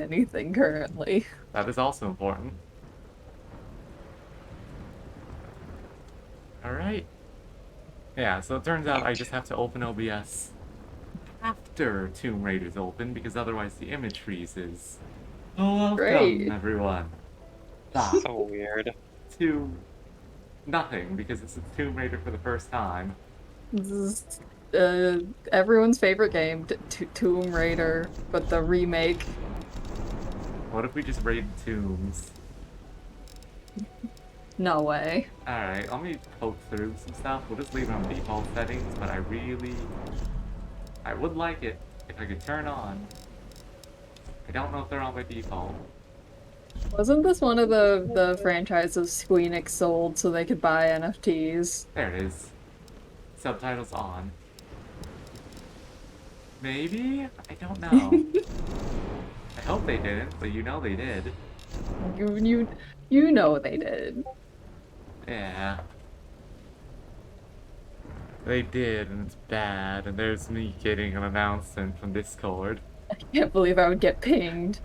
anything currently. That is also important. Alright. Yeah, so it turns out I just have to open OBS after Tomb Raider's open, because otherwise the image freezes. Welcome, Great. everyone, back So weird. to nothing, because it's Tomb Raider for the first time. This is everyone's favorite game, Tomb Raider, but the remake. What if we just raided tombs? No way. Alright, let me poke through some stuff. We'll just leave it on default settings, but I would like it if I could turn on. I don't know if they're on by default. Wasn't this one of the franchises Squeenix sold so they could buy NFTs? There it is. Subtitles on. Maybe? I don't know. I hope they didn't, but you know they did. You know they did. Yeah. They did, and it's bad, and there's me getting an announcement from Discord. I can't believe I would get pinged.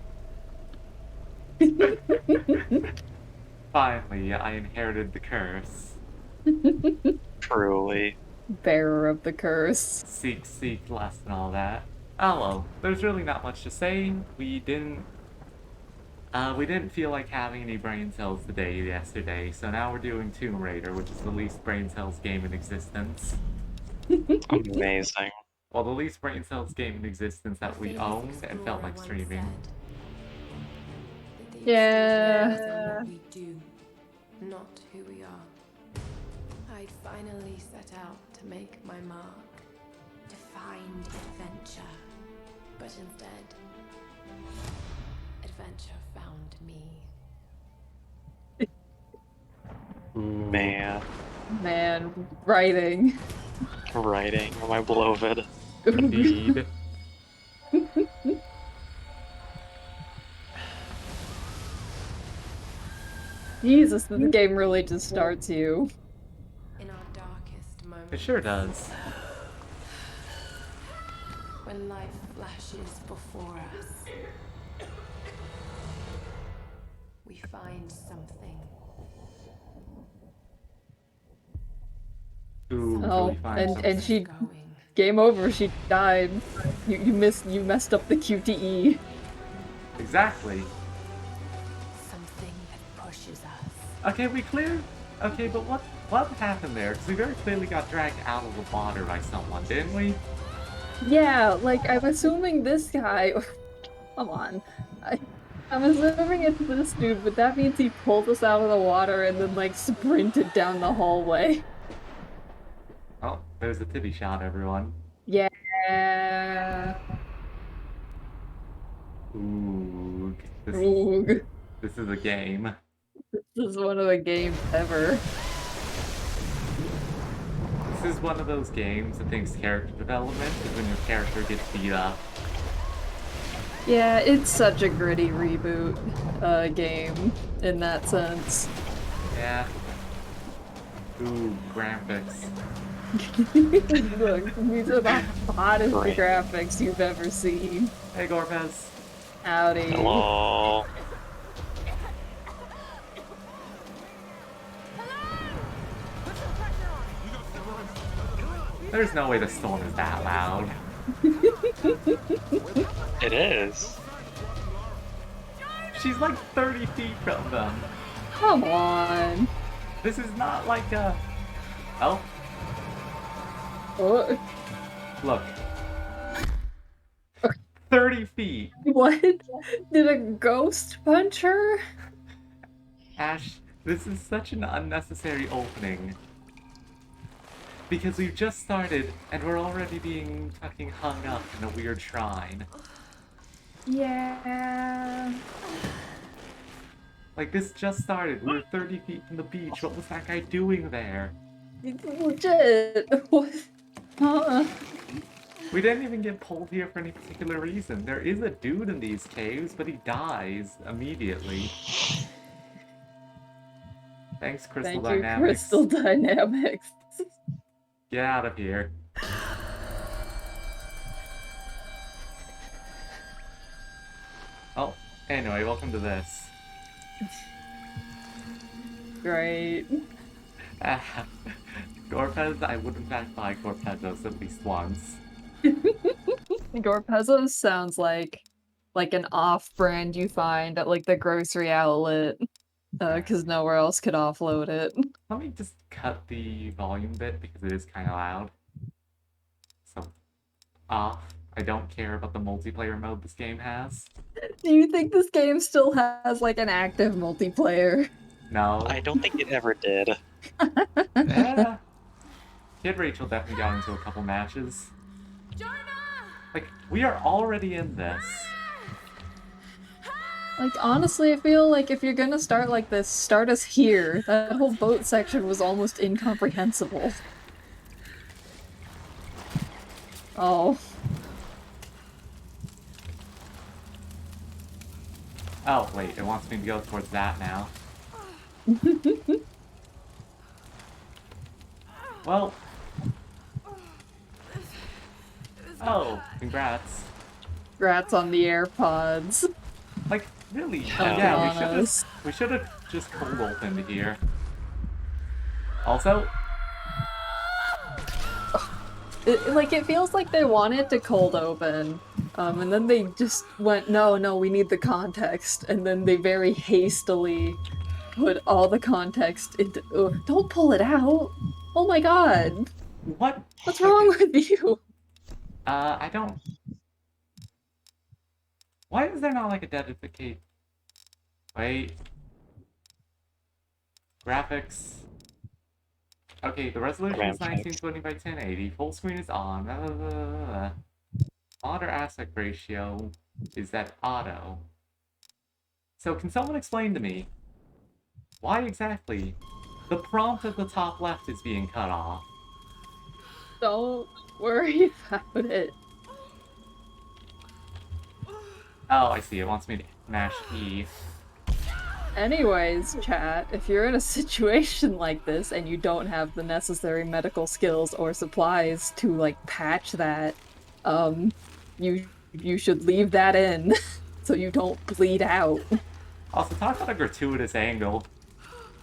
Finally, I inherited the curse. Truly. Bearer of the curse. Seek less and all that. Hello. There's really not much to say. We didn't feel like having any brain cells today yesterday, so now we're doing Tomb Raider, which is the least brain cells game in existence. Amazing. Well, the least brain cells game in existence that we owned and felt like streaming. Yeah. What we do, not who we are. I'd finally set out to make my mark, to find adventure. But instead, adventure found me. Man. Man, writing. Writing. My beloved. Indeed. Jesus, this game really just starts you. In our darkest moments. It sure does. When life flashes before us, we find something. Ooh, Oh, really fine. and she Going. game over. She died. You messed up the QTE. Exactly. Something that pushes us. Okay, Okay, but what happened there? Because we very clearly got dragged out of the water by someone, didn't we? Yeah, like I'm assuming this guy. Come on, I'm assuming it's this dude, but that means he pulled us out of the water and then like sprinted down the hallway. Oh, there's a titty shot, everyone. Yeah. Ooh. Rogue. This is a game. This is one of the games ever. This is one of those games that thinks character development is when your character gets beat up. Yeah, it's such a gritty reboot game in that sense. Yeah. Ooh, graphics. Look, these are the hottest Great. graphics you've ever seen. Hey, Gorpez. Howdy. Hello. There's no way the storm is that loud. It is. She's like 30 feet from them. Come on. This is not like a... Oh, Oh, look. 30 feet. what? Did a ghost punch her? Ash, this is such an unnecessary opening. Because we've just started, and we're already being fucking hung up in a weird shrine. Yeah. Like, this just started. We were 30 feet from the beach. What was that guy doing there? Legit. What? Huh? We didn't even get pulled here for any particular reason. There is a dude in these caves, but he dies immediately. Thanks, Crystal Thank you, Dynamics. Crystal Dynamics. Get out of here. Oh, Anyway, welcome to this. Great. Gorpez, I would in fact buy Gorpezos at least once. Gorpezos sounds like an off-brand you find at like the grocery outlet, because nowhere else could offload it. Let me just cut the volume bit because it is kind of loud. So, off. I don't care about the multiplayer mode this game has. Do you think this game still has like an active multiplayer? No. I don't think it ever did. Yeah. Kid Rachel definitely got into a couple matches. Like, we are already in this. Like, honestly, I feel like if you're gonna start like this, start us here. That whole boat section was almost incomprehensible. Oh. Oh, wait, it wants me to go towards that now. Well. Oh, congrats. Congrats on the AirPods. Like, really? Oh, Yeah, honest. we should have just cold opened here. Also, It feels like they wanted to cold open, and then they just went, no, we need the context, and then they very hastily put all the context into. Ugh, don't pull it out! Oh my god! what? What's wrong with you? I don't. Why is there not like a dedicated? Wait. Graphics. Okay, the resolution is Graphics. 1920 by 1080. Full screen is on. Monitor aspect ratio is at auto. So can someone explain to me why exactly the prompt at the top left is being cut off? Don't worry about it. Oh, I see. It wants me to mash E. Anyways, chat, if you're in a situation like this and you don't have the necessary medical skills or supplies to, like, patch that, you should leave that in so you don't bleed out. Also, talk about a gratuitous angle.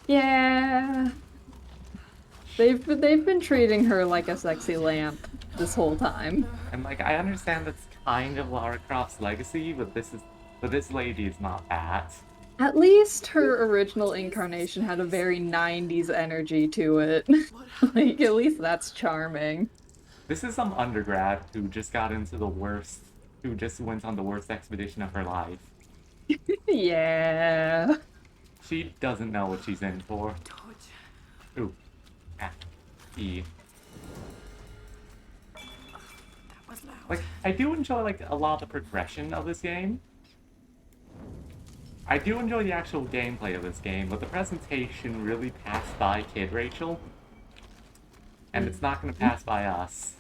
Yeah. They've been treating her like a sexy lamp this whole time. And like, I understand that's kind of Lara Croft's legacy, but this lady is not that. At least her original incarnation had a very 90s energy to it. Like, at least that's charming. This is some undergrad who just got into the worst, who just went on the worst expedition of her life. Yeah. She doesn't know what she's in for. Ooh. Ah. E. Like, I do enjoy, like, a lot of the progression of this game. I do enjoy the actual gameplay of this game, but the presentation really passed by Kid Rachel. And it's not gonna pass by us.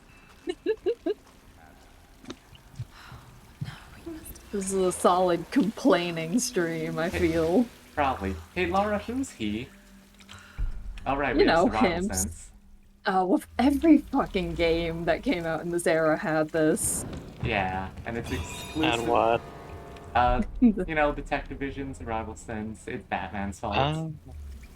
This is a solid complaining stream, I feel. Probably. Hey, Laura, who's he? Oh, right, You we have know, survival him. sense. Well, every fucking game that came out in this era had this. Yeah, and it's exclusive. And what? You know, Detective Vision, Survival Sense, it's Batman's fault.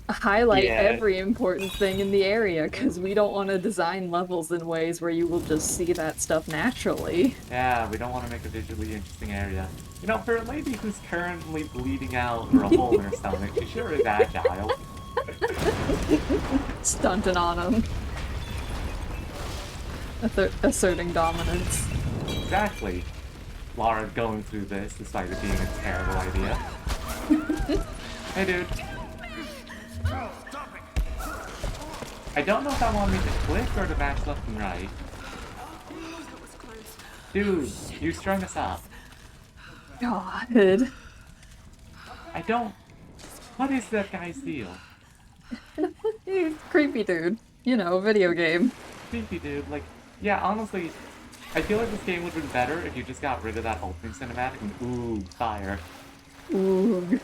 Highlight Yeah. every important thing in the area, because we don't want to design levels in ways where you will just see that stuff naturally. Yeah, we don't want to make a visually interesting area. You know, for a lady who's currently bleeding out or a hole in her stomach, she sure is agile. Stunting on them. Asserting dominance. Exactly. Laura going through this despite it being a terrible idea. Hey, dude. I don't know if I want me to click or to mash left and right. Dude, you strung us up. God. I don't... What is that guy's deal? Creepy dude. You know, video game. Creepy, dude. Like, yeah, honestly, I feel like this game would have been better if you just got rid of that opening cinematic and ooh, fire. Ooh.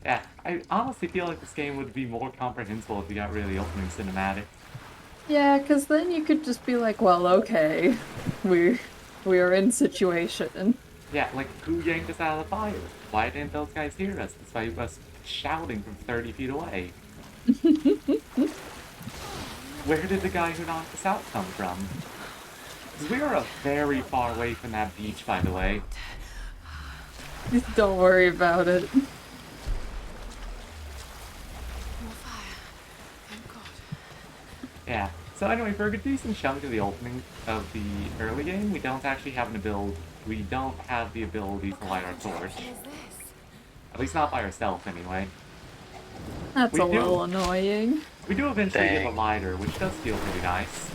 Yeah, I honestly feel like this game would be more comprehensible if you got rid of the opening cinematic. Yeah, because then you could just be like, well, okay, we are in situation. Yeah, like, who yanked us out of the fire? Why didn't those guys hear us despite us shouting from 30 feet away? Where did the guy who knocked us out come from? 'Cause we are very far away from that beach, by the way. Just don't worry about it. More fire. Thank God. Yeah. So anyway, for a decent chunk of the opening of the early game, we don't actually have an ability. We don't have the ability to light our torch. What is this? At least not by ourselves, anyway. That's We a do. little annoying. We do eventually get a Dang. lighter, which does feel pretty nice.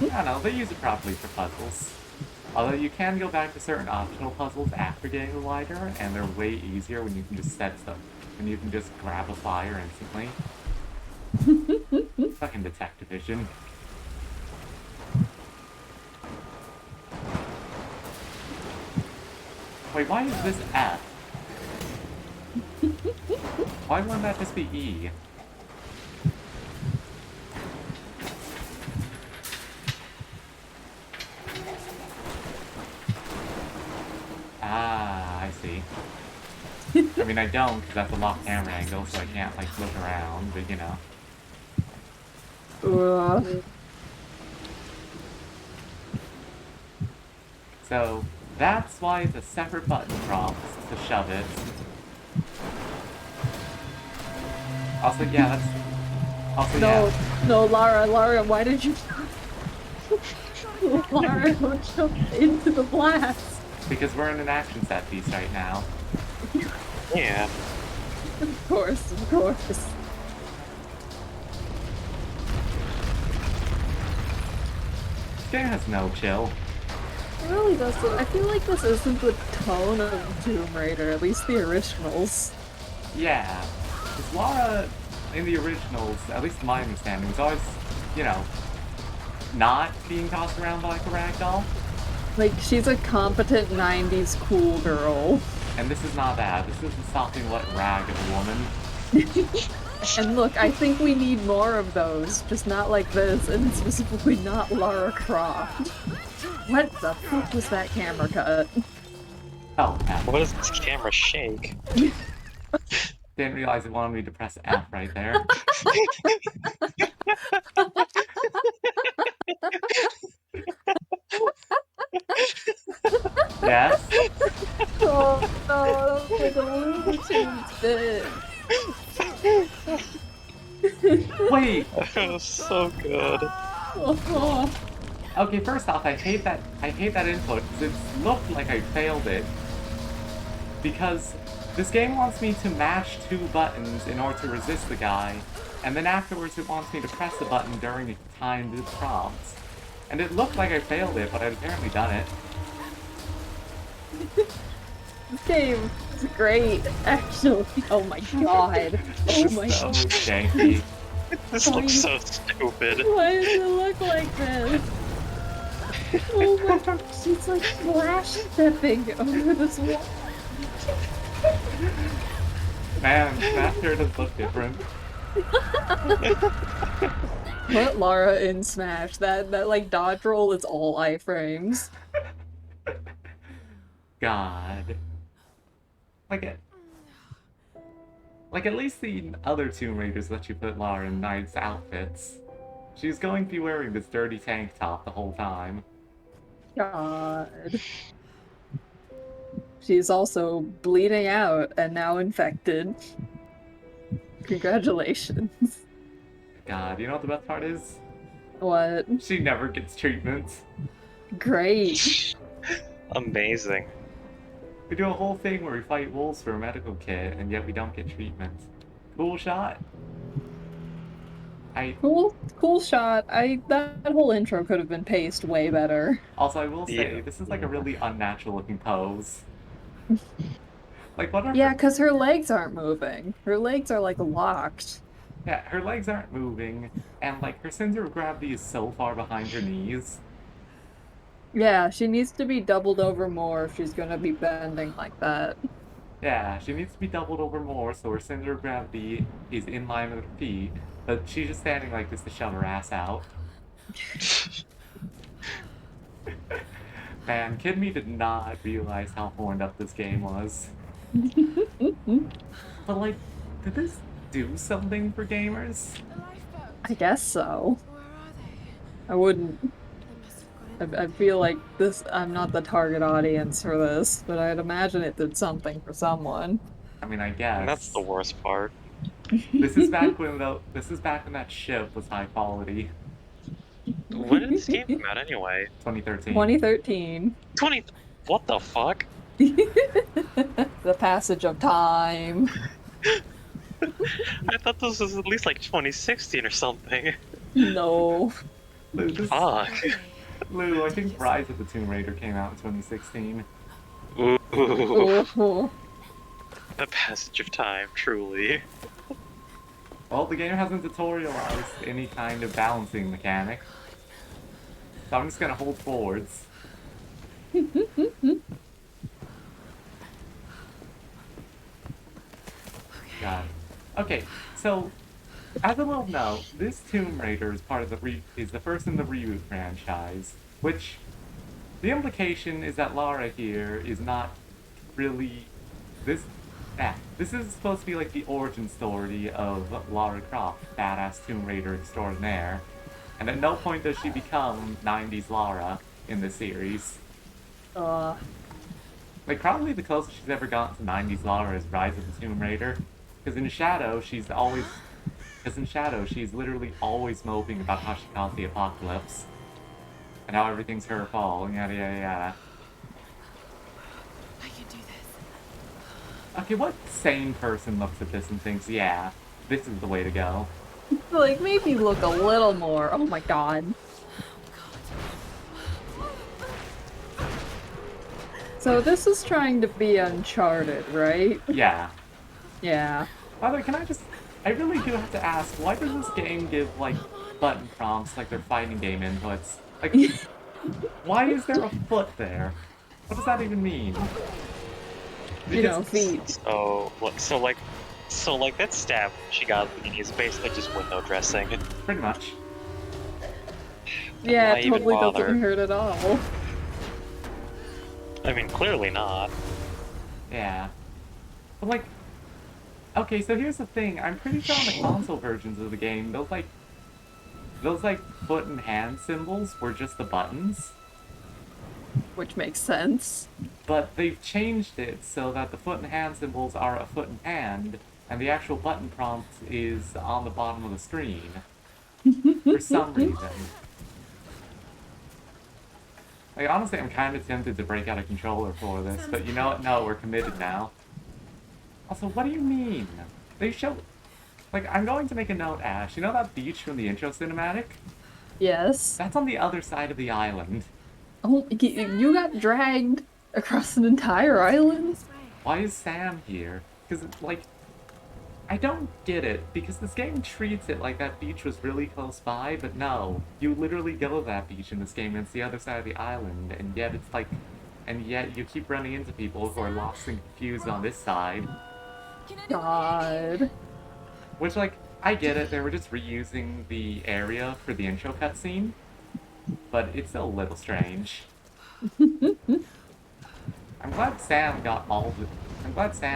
I don't know, they use it properly for puzzles. Although you can go back to certain optional puzzles after getting the lighter, and they're way easier when you can just set stuff, when you can just grab a fire instantly. Fucking Detectivision. Wait, why is this F? Why wouldn't that just be E? Ah, I see. I mean, I don't, because that's a locked camera angle, so I can't, like, look around, but, you know. Ugh. So, that's why it's a separate button prompt to shove it. Also, yeah, that's... Also, No, yeah, no, Lara, why did you... Lara, don't jump into the blast. because we're in an action set piece right now. Yeah. Of course, of course. This game has no chill. It really doesn't. I feel like this isn't the tone of Tomb Raider, at least the originals. Yeah. Because Lara, in the originals, at least my understanding, was always, you know, not being tossed around like a ragdoll. Like, she's a competent 90s cool girl. And this is not that. This isn't something what rag of a woman. And look, I think we need more of those, just not like this, and specifically not Lara Croft. What the fuck was that camera cut? Oh, F. What does this camera shake? Didn't realize it wanted me to press F right there. Yes? Oh no, that was like a Looney Tunes bit. Wait! That was so good. Oh, Okay, first off, I hate that input, because it looked like I failed it. Because this game wants me to mash 2 buttons in order to resist the guy, and then afterwards it wants me to press the button during the timed prompts. And it looked like I failed it, but I'd apparently done it. this game is great, actually. Oh my god. Oh my So god. janky. This looks so stupid. Why does it look like this? Oh my god, she's like flash stepping over this wall. Man, that sure does look different. Put Lara in Smash. That like dodge roll is all iframes. God. Like at least the other Tomb Raiders let you put Lara in nice outfits. She's going to be wearing this dirty tank top the whole time. God. She's also bleeding out and now infected. Congratulations. God, you know what the best part is? What? She never gets treatment. Great. Amazing. We do a whole thing where we fight wolves for a medical kit, and yet we don't get treatment. Cool shot. Cool shot. That whole intro could have been paced way better. Also, I will say, Yeah. this is like a really unnatural looking pose. Like, what are Yeah, because her legs aren't moving. Her legs are like locked. Yeah, her legs aren't moving, and like her center of gravity is so far behind her knees. Yeah, she needs to be doubled over more if she's gonna be bending like that. Yeah, she needs to be doubled over more so her center of gravity is in line with her feet, but she's just standing like this to shove her ass out. Man, Kid Me did not realize how horned up this game was. But like, did this do something for gamers? The lifeboat. I guess so. Where are they? I wouldn't. They must have gone I feel like this. I'm not the target audience for this, but I'd imagine it did something for someone. I mean, I guess. And that's the worst part. This is back when that ship was high quality. When did this game come out anyway? 2013. 2013. 20. What the fuck? The passage of time. I thought this was at least like 2016 or something. No. Lou, Fuck. Lou, I think Rise of the Tomb Raider came out in 2016. Ooh. Oh. The passage of time, truly. Well, the game hasn't tutorialized any kind of balancing mechanic. So I'm just gonna hold forwards. God. Okay, so as a little note, this Tomb Raider is part of is the first in the reboot franchise, which the implication is that Lara here is not really this. This is supposed to be like the origin story of Lara Croft, badass Tomb Raider extraordinaire, and at no point does she become 90s Lara in this series. Like, probably the closest she's ever gotten to 90s Lara is Rise of the Tomb Raider. Because in Shadow, she's literally always moping about how she caused the apocalypse. And how everything's her fault, and yada yada yada. I can do this. Okay, what sane person looks at this and thinks, yeah, this is the way to go? Like, maybe look a little more. Oh my god. So this is trying to be Uncharted, right? Yeah. Yeah. By the way, I really do have to ask, why does this game give, like, button prompts like they're fighting game inputs? Like, why is there a foot there? What does that even mean? You know, feet. So like that stab she got is basically just window dressing. Pretty much. Yeah, Why it even totally bother? doesn't hurt at all. I mean, clearly not. Yeah. But, like, okay, so here's the thing. I'm pretty sure on the console versions of the game, those foot and hand symbols were just the buttons. Which makes sense. But they've changed it so that the foot and hand symbols are a foot and hand, and the actual button prompt is on the bottom of the screen. For some reason. Like, honestly, I'm kind of tempted to break out a controller for this, but you know what? No, we're committed now. Also, what do you mean? They show... Like, I'm going to make a note, Ash. You know that beach from the intro cinematic? Yes. That's on the other side of the island. Oh, you got dragged across an entire island? This way. Why is Sam here? Because, like, I don't get it, because this game treats it like that beach was really close by, but no. You literally go to that beach in this game, and it's the other side of the island, and yet it's like... And yet you keep running into people who are lost and confused on this side. God. Which, like, I get it, they were just reusing the area for the intro cutscene, but it's still a little strange. I'm glad Sam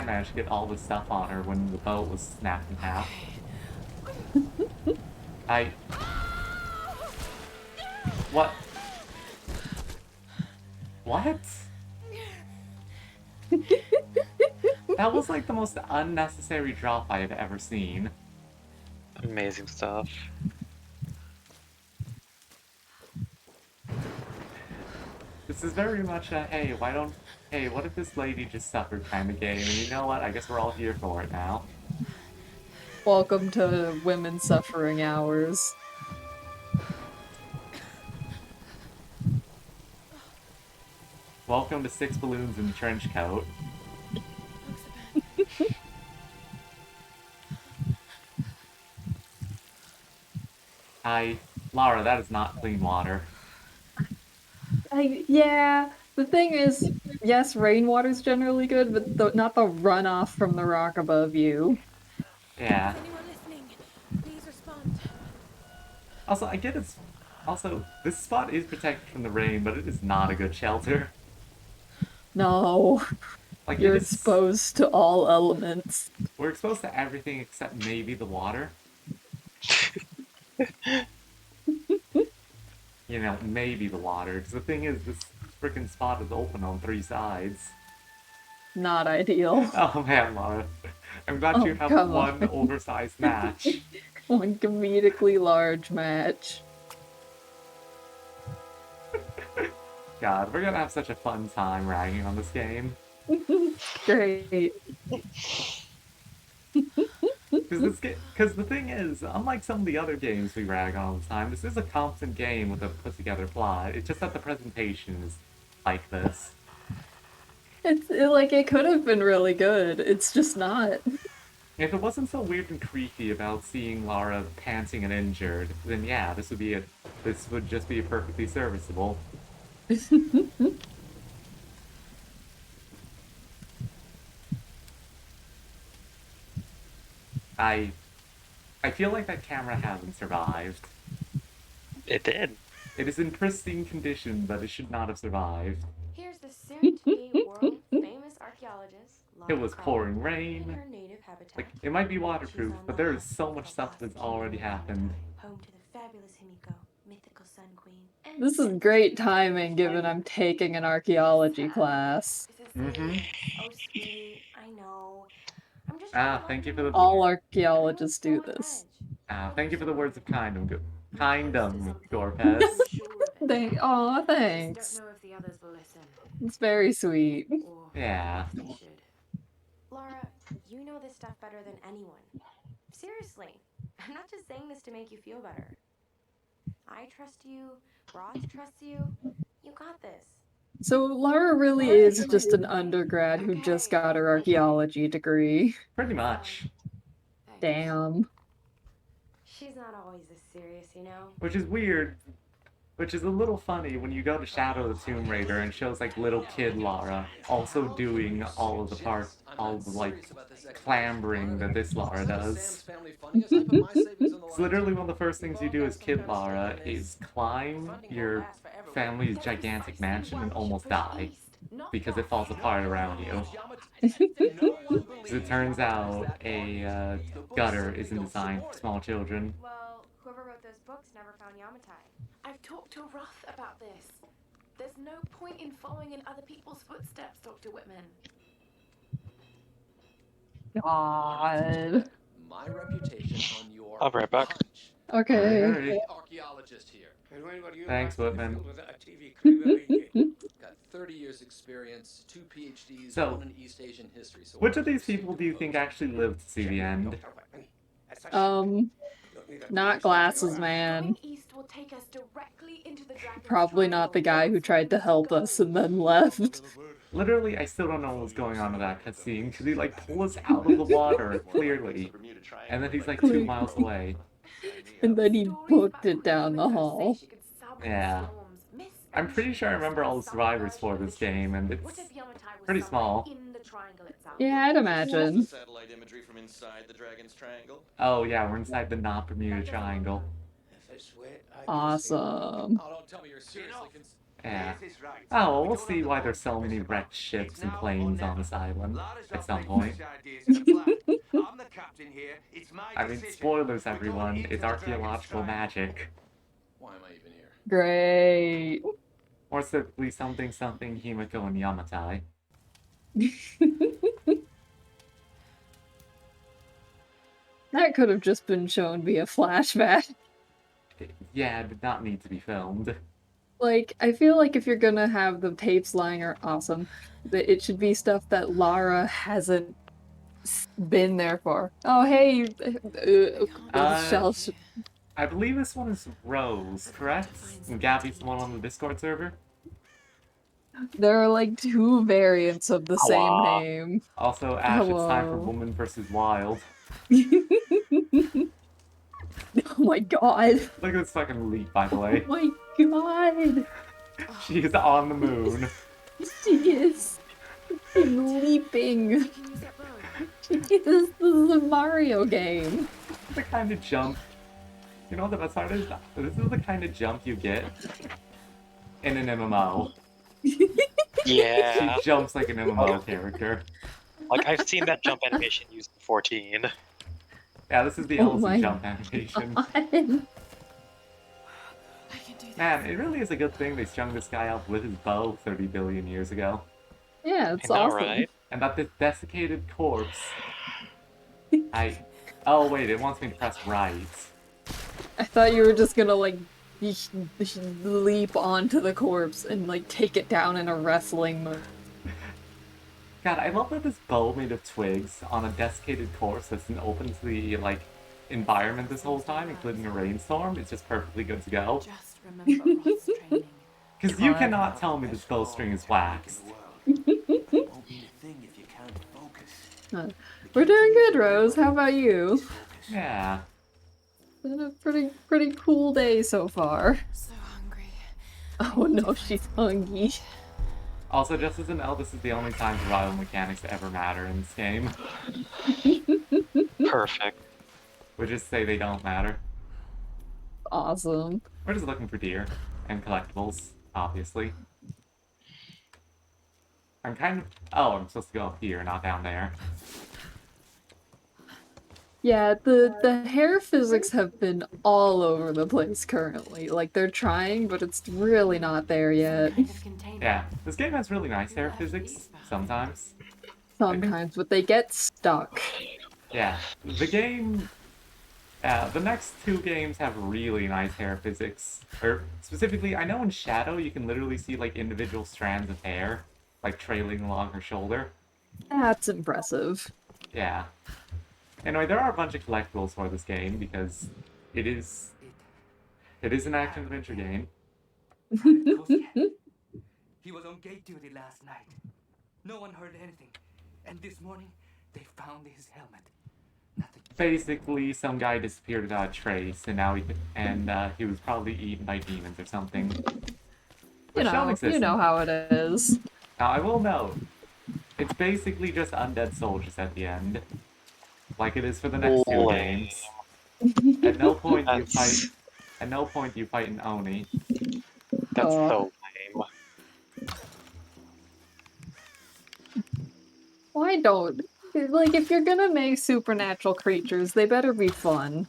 managed to get all the stuff on her when the boat was snapped in half. What? What? That was like the most unnecessary drop I have ever seen. Amazing stuff. This is very much a, hey, what if this lady just suffered kind of game, and you know what, I guess we're all here for it now. Welcome to women suffering hours. Welcome to 6 balloons in a trench coat. Lara, that is not clean water. Yeah, the thing is, yes, rainwater's generally good, but not the runoff from the rock above you. Yeah. Is anyone listening? Please respond. Also, I get it's Also, this spot is protected from the rain, but it is not a good shelter. No, Like, you're it is... exposed to all elements. We're exposed to everything except maybe the water. You know, maybe the water. Because the thing is, this freaking spot is open on 3 sides. Not ideal. Oh man, Laura. I'm glad Oh, you have come one on. oversized match. One comedically large match. God, we're gonna have such a fun time ragging on this game. Great. Because the thing is, unlike some of the other games we rag on all the time, this is a competent game with a put together plot. It's just that the presentation is like this. Like, it could have been really good. It's just not. If it wasn't so weird and creepy about seeing Lara panting and injured, then yeah, this would just be perfectly serviceable. I feel like that camera hasn't survived. It did. It is in pristine condition, but it should not have survived. Here's the soon-to-be world-famous archaeologist. It Lara was Croft, pouring in rain. her native habitat. Like, it might be She's waterproof, on but the there is hunt so for much the stuff that's lost already kingdom, happened. home to the fabulous Himiko, mythical Sun Queen. And This is since great the timing given I'm taking an archaeology class. This is Mhm. oh sweet, I know. I'm just Ah, trying to thank you lighten for the- mood All here. archaeologists do Everyone's this. still on edge. Thank you for the words of kindom, Gorpez. I'm sure of it. Aw, I thanks. just don't know if the others will listen. It's very sweet. Or Yeah. if they should. Laura, you know this stuff better than anyone. Seriously, I'm not just saying this to make you feel better. I trust you. Roth trusts you. You got this. So Lara really is just an undergrad who just got her archaeology degree. Pretty much. Thanks. Damn. She's not always this serious, you know? Which is weird. Which is a little funny when you go to Shadow of the Tomb Raider and it shows like little kid Lara also doing all of the all of the like clambering that this Lara does. It's literally one of the first things you do as kid Lara is climb your family's gigantic mansion and almost die because it falls apart around you. As it turns out, a gutter isn't designed for small children. Well, whoever wrote those books never found Yamatai. I've talked to Roth about this. There's no point in following in other people's footsteps, Dr. Whitman. God. My reputation on your I'll be right back. hunch. Okay. Alright. Archaeologist here. Thanks, Whitman. Got 30 years experience, 2 PhDs, So, 1 in East Asian history. So Which of these people do you think actually lived to see the end? Not Glasses Man. Going east will take us directly into the Dragon's Probably not the guy who tried to help us and then left. Literally, I still don't know what was going on in that cutscene, because he like pulled us out of the water, clearly, and then he's like 2 miles away. And then he booked it down the hall. Yeah. I'm pretty sure I remember all the survivors for this game, and it's pretty small. Yeah, I'd imagine. Satellite imagery from inside the Dragon's Triangle. Oh yeah, we're inside the not Bermuda Triangle. Awesome. Oh, don't tell me you're seriously Yeah. Oh, well, we'll see why there's so many wrecked ships and planes on this island at some point. I mean, spoilers everyone, it's archaeological magic. Why am I even here? Great. More specifically, something Himiko and Yamatai. That could have just been shown via flashback. Yeah, it did not need to be filmed. Like, I feel like if you're gonna have the tapes lying are awesome, that it should be stuff that Lara hasn't been there for. Oh, hey, Shell. I believe this one is Rose, correct? And Gabby's the one on the Discord server? There are like 2 variants of the same name. Also, Ash, it's time for Hello. Woman vs. Wild. Oh my god. Look at this fucking leap, by the way. Oh my god. She is on the moon. She is leaping. This is a Mario game. The kind of jump You know what the best part is? This is the kind of jump you get in an MMO. Yeah. She jumps like an MMO character. Like, I've seen that jump animation used in 14. Yeah, this is the Oh Elsie my jump animation. God. I can do this. Man, it really is a good thing they strung this guy up with his bow 30 billion years ago. Yeah, it's I know, awesome. right? And that this desiccated corpse... Oh wait, it wants me to press right. I thought you were just gonna like leap onto the corpse and like take it down in a wrestling move. God, I love that this bow made of twigs on a desiccated corpse that's been open to the, like, environment this whole time, including a rainstorm. It's just perfectly good to go. Just remember Roth's training. Because you cannot tell me this bowstring is waxed. Won't be a thing if you can't focus. We're doing good, Rose. How about you? Yeah. Been a pretty cool day so far. So hungry. Oh no, she's hungry. Also, just as an L, this is the only time survival mechanics ever matter in this game. Perfect. Which is to say they don't matter. Awesome. We're just looking for deer and collectibles, obviously. I'm kind of... Oh, I'm supposed to go up here, not down there. Yeah, the hair physics have been all over the place currently. Like, they're trying, but it's really not there yet. Kind of container. Yeah, this game has really nice hair physics, sometimes. Sometimes, but they get stuck. Yeah, the game... the next two games have really nice hair physics. Or, specifically, I know in Shadow you can literally see, like, individual strands of hair, like, trailing along her shoulder. That's impressive. Yeah. Anyway, there are a bunch of collectibles for this game, because it is an action-adventure game. He was on gate duty last night. No one heard anything. And this morning, they found his helmet. Nothing. Basically, some guy disappeared without a trace, and now he was probably eaten by demons or something. You know how it is. Now, I will note, it's basically just undead soldiers at the end, like it is for the next two games. At no point you fight. At no point you fight an Oni. That's Aw. so lame. Why don't? Like, if you're gonna make supernatural creatures, they better be fun.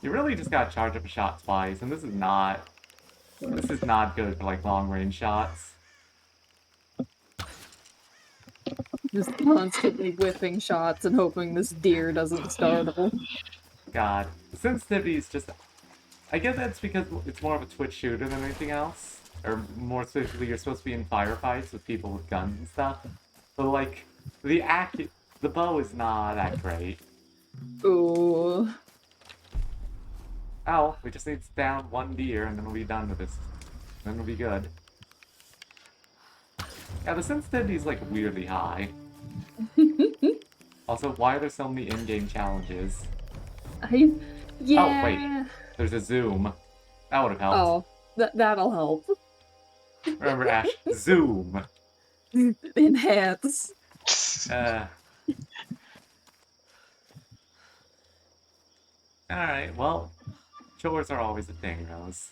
You really just gotta charge up a shot twice, and this is not good for like long range shots. Just constantly whipping shots and hoping this deer doesn't startle. God, the sensitivity is just. I guess that's because it's more of a Twitch shooter than anything else, or more specifically, you're supposed to be in firefights with people with guns and stuff. But like, the bow is not that great. Ooh. Oh, we just need to down one deer and then we'll be done with this. Then we'll be good. Yeah, the sensitivity is like weirdly high. Also, why are there so many in-game challenges? Yeah. Oh, wait. There's a zoom. That would have helped. Oh, that'll help. Remember, Ash, zoom. Enhance. Alright, well, chores are always a thing, Rose.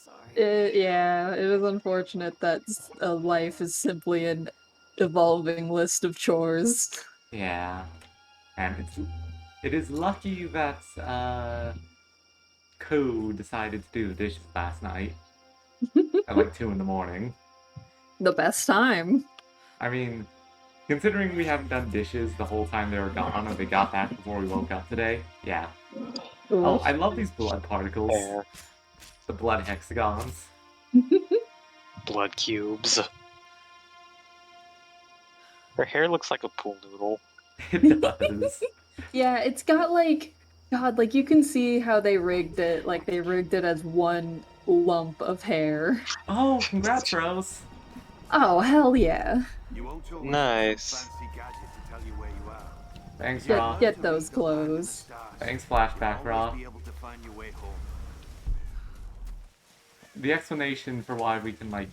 Sorry. Yeah, it is unfortunate that life is simply an evolving list of chores. Yeah. And it is lucky that, Koo decided to do the dishes last night. At like 2 in the morning. The best time. I mean, considering we haven't done dishes the whole time they were gone, or they got back before we woke up today, yeah. Ooh. Oh, I love these blood particles. Fair. The blood hexagons. Blood cubes. Her hair looks like a pool noodle. It does. Yeah, it's got like, God, like you can see how they rigged it. Like they rigged it as one lump of hair. Oh, congrats, Rose. Oh, hell yeah. You won't always Nice. have a fancy gadget to tell you where you are. Thanks, Get- Raw. get those clothes. Thanks, Flashback, You'll Raw. always be able to find your way home. The explanation for why we can, like...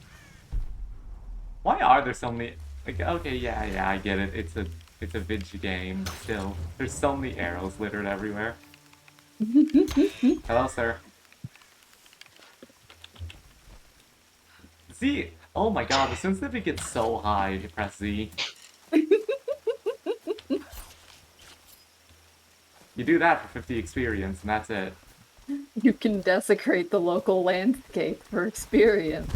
Why are there so many... Like, okay, yeah, I get it. It's a video game, but still. There's so many arrows littered everywhere. Hello, sir. Z. Oh my god, the sensitivity gets so high if you press Z. You do that for 50 experience, and that's it. You can desecrate the local landscape for experience.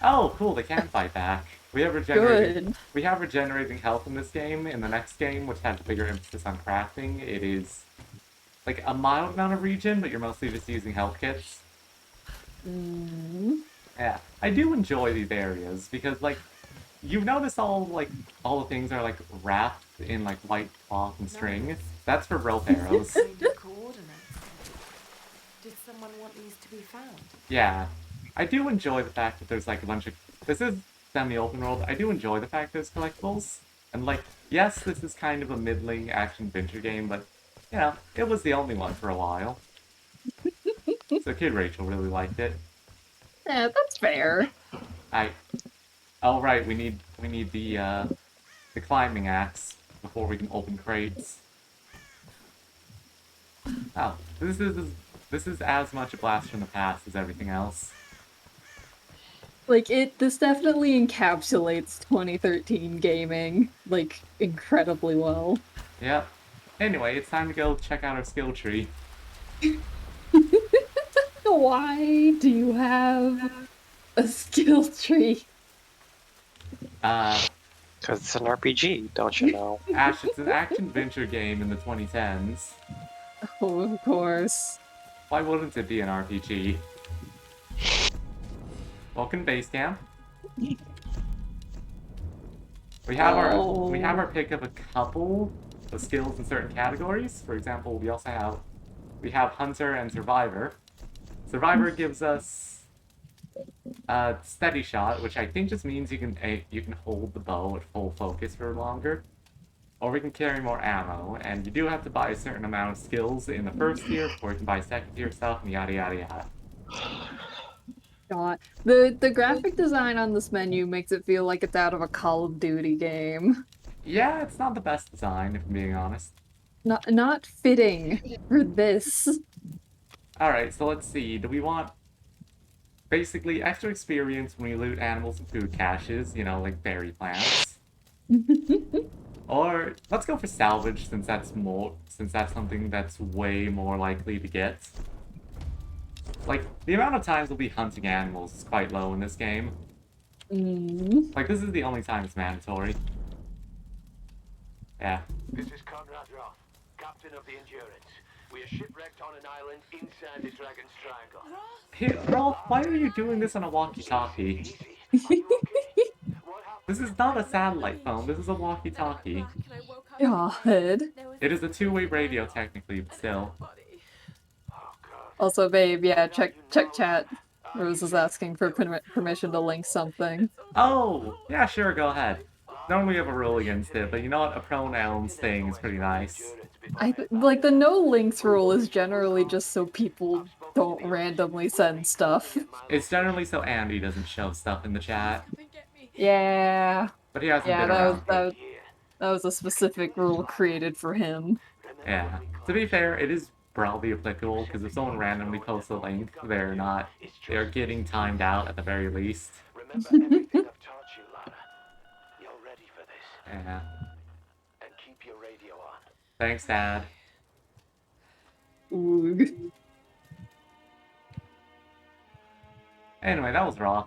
Oh, cool, they can fight back. We have regenerating. Good. We have regenerating health in this game. In the next game, which has a bigger emphasis on crafting, it is like a mild amount of regen, but you're mostly just using health kits. Yeah, I do enjoy these areas because, like, you notice all the things are like wrapped in like white cloth and string. That's for rope arrows. Find your coordinates. Did someone want these to be found? Yeah, I do enjoy the fact that there's like a bunch of. This is semi-open world. I do enjoy the fact there's collectibles, and like, yes, this is kind of a middling action adventure game, but you know, it was the only one for a while. So Kid Rachel really liked it. Yeah, that's fair. Oh right, we need the climbing axe before we can open crates. Oh, this is as much a blast from the past as everything else. Like, this definitely encapsulates 2013 gaming, like, incredibly well. Yep. Anyway, it's time to go check out our skill tree. Why do you have a skill tree? Because it's an RPG, don't you know? Ash, it's an action-adventure game in the 2010s. Oh, of course. Why wouldn't it be an RPG? Welcome base camp. We have our pick of a couple of skills in certain categories. For example, we have Hunter and Survivor. Survivor gives us a steady shot, which I think just means you can hold the bow at full focus for longer. Or we can carry more ammo, and you do have to buy a certain amount of skills in the first tier before you can buy second tier stuff, and yada yada yada. God. The graphic design on this menu makes it feel like it's out of a Call of Duty game. Yeah, it's not the best design, if I'm being honest. Not fitting for this. Alright, so let's see. Do we want basically extra experience when we loot animals and food caches, you know, like berry plants? Or let's go for salvage since that's something that's way more likely to get. Like, the amount of times we'll be hunting animals is quite low in this game. Like, this is the only time it's mandatory. Yeah. This is Conrad Roth, captain of the Endurance. We are shipwrecked on an island inside the Dragon's Triangle. Hey, Rolf, why are you doing this on a walkie-talkie? This is not a satellite phone, this is a walkie-talkie. God. It is a two-way radio, technically, but still. Also, babe, yeah, check chat. Rose is asking for permission to link something. Oh! Yeah, sure, go ahead. Normally we have a rule against it, but you know what? A pronouns thing is pretty nice. Like, the no links rule is generally just so people don't randomly send stuff. It's generally so Andy doesn't shove stuff in the chat. Yeah. But he hasn't Yeah, been around. that was a specific rule created for him. Yeah. To be fair, it is broadly applicable, because if someone randomly posts a link, they're getting timed out at the very least. Remember everything I've taught you, Lara. You're ready for this. Yeah. And keep your radio on. Thanks, Dad. Oog. Anyway, that was raw.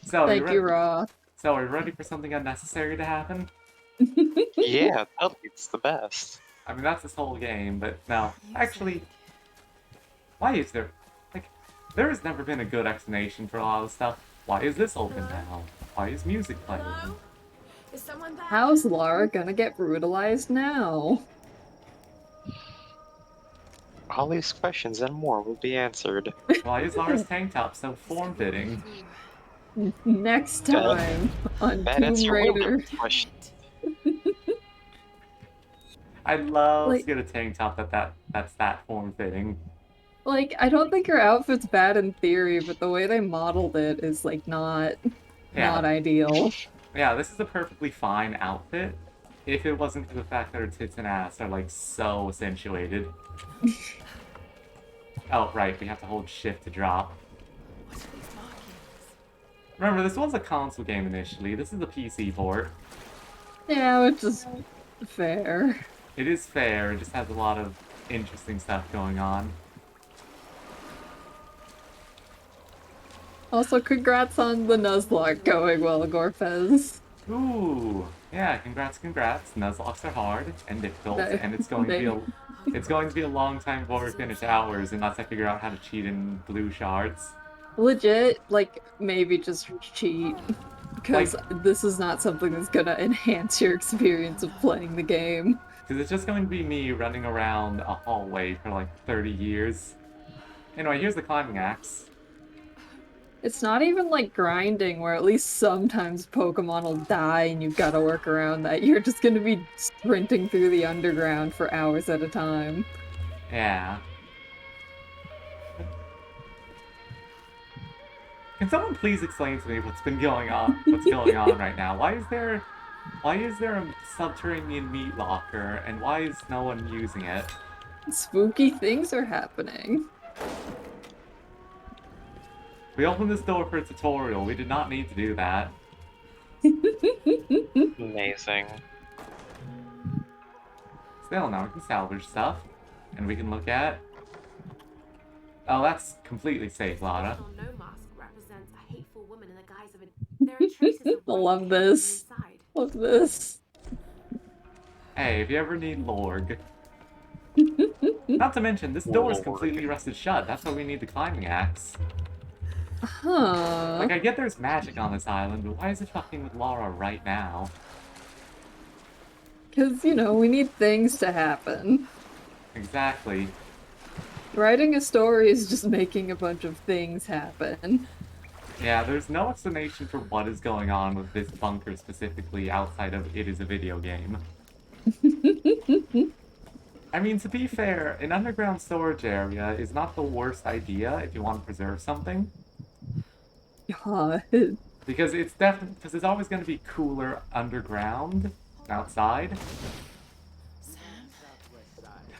So, Thank you, Raw. So, are you ready for something unnecessary to happen? Yeah, it's the best. I mean, that's this whole game, but no. Actually, why is there... Like, there has never been a good explanation for a lot of stuff. Why is this open now? Why is music playing? Is someone there? How's Lara gonna get brutalized now? All these questions and more will be answered. Why is Lara's tank top so form-fitting? Next time on That Tomb answer Raider. question. I'd love Like- to get a tank top that's that form-fitting. Like, I don't think her outfit's bad in theory, but the way they modeled it is, like, not ideal. Yeah, this is a perfectly fine outfit if it wasn't for the fact that her tits and ass are, like, so accentuated. Oh, right, we have to hold shift to drop. What are these markings? Remember, this was a console game initially. This is a PC port. Yeah, which is fair. It is fair, it just has a lot of interesting stuff going on. Also, congrats on the Nuzlocke going well, Gorfez. Ooh, yeah, congrats. Nuzlocks are hard and difficult, They- and it's going to be they- it's going to be a long time before we finish ours unless I figure out how to cheat in blue shards. Legit, like, maybe just cheat. Because this is not something that's gonna enhance your experience of playing the game. Because it's just going to be me running around a hallway for like 30 years. Anyway, here's the climbing axe. It's not even like grinding, where at least sometimes Pokemon will die and you've gotta work around that. You're just gonna be sprinting through the underground for hours at a time. Yeah. Can someone please explain to me what's going on right now? Why is there a subterranean meat locker and why is no one using it? Spooky things are happening. We opened this door for a tutorial. We did not need to do that. Amazing. Still, now we can salvage stuff. And we can look at... Oh, that's completely safe, Lara. No mask represents a hateful woman in the guise of a. There are traces of Love this. inside. Love this. Hey, if you ever need Lorg. Not to mention, this door is completely rusted shut. That's why we need the climbing axe. Huh. Like, I get there's magic on this island, but why is it fucking with Lara right now? Because, you know, we need things to happen. Exactly. Writing a story is just making a bunch of things happen. Yeah, there's no explanation for what is going on with this bunker specifically outside of it is a video game. I mean, to be fair, an underground storage area is not the worst idea if you want to preserve something. God. Because it's always going to be cooler underground than outside.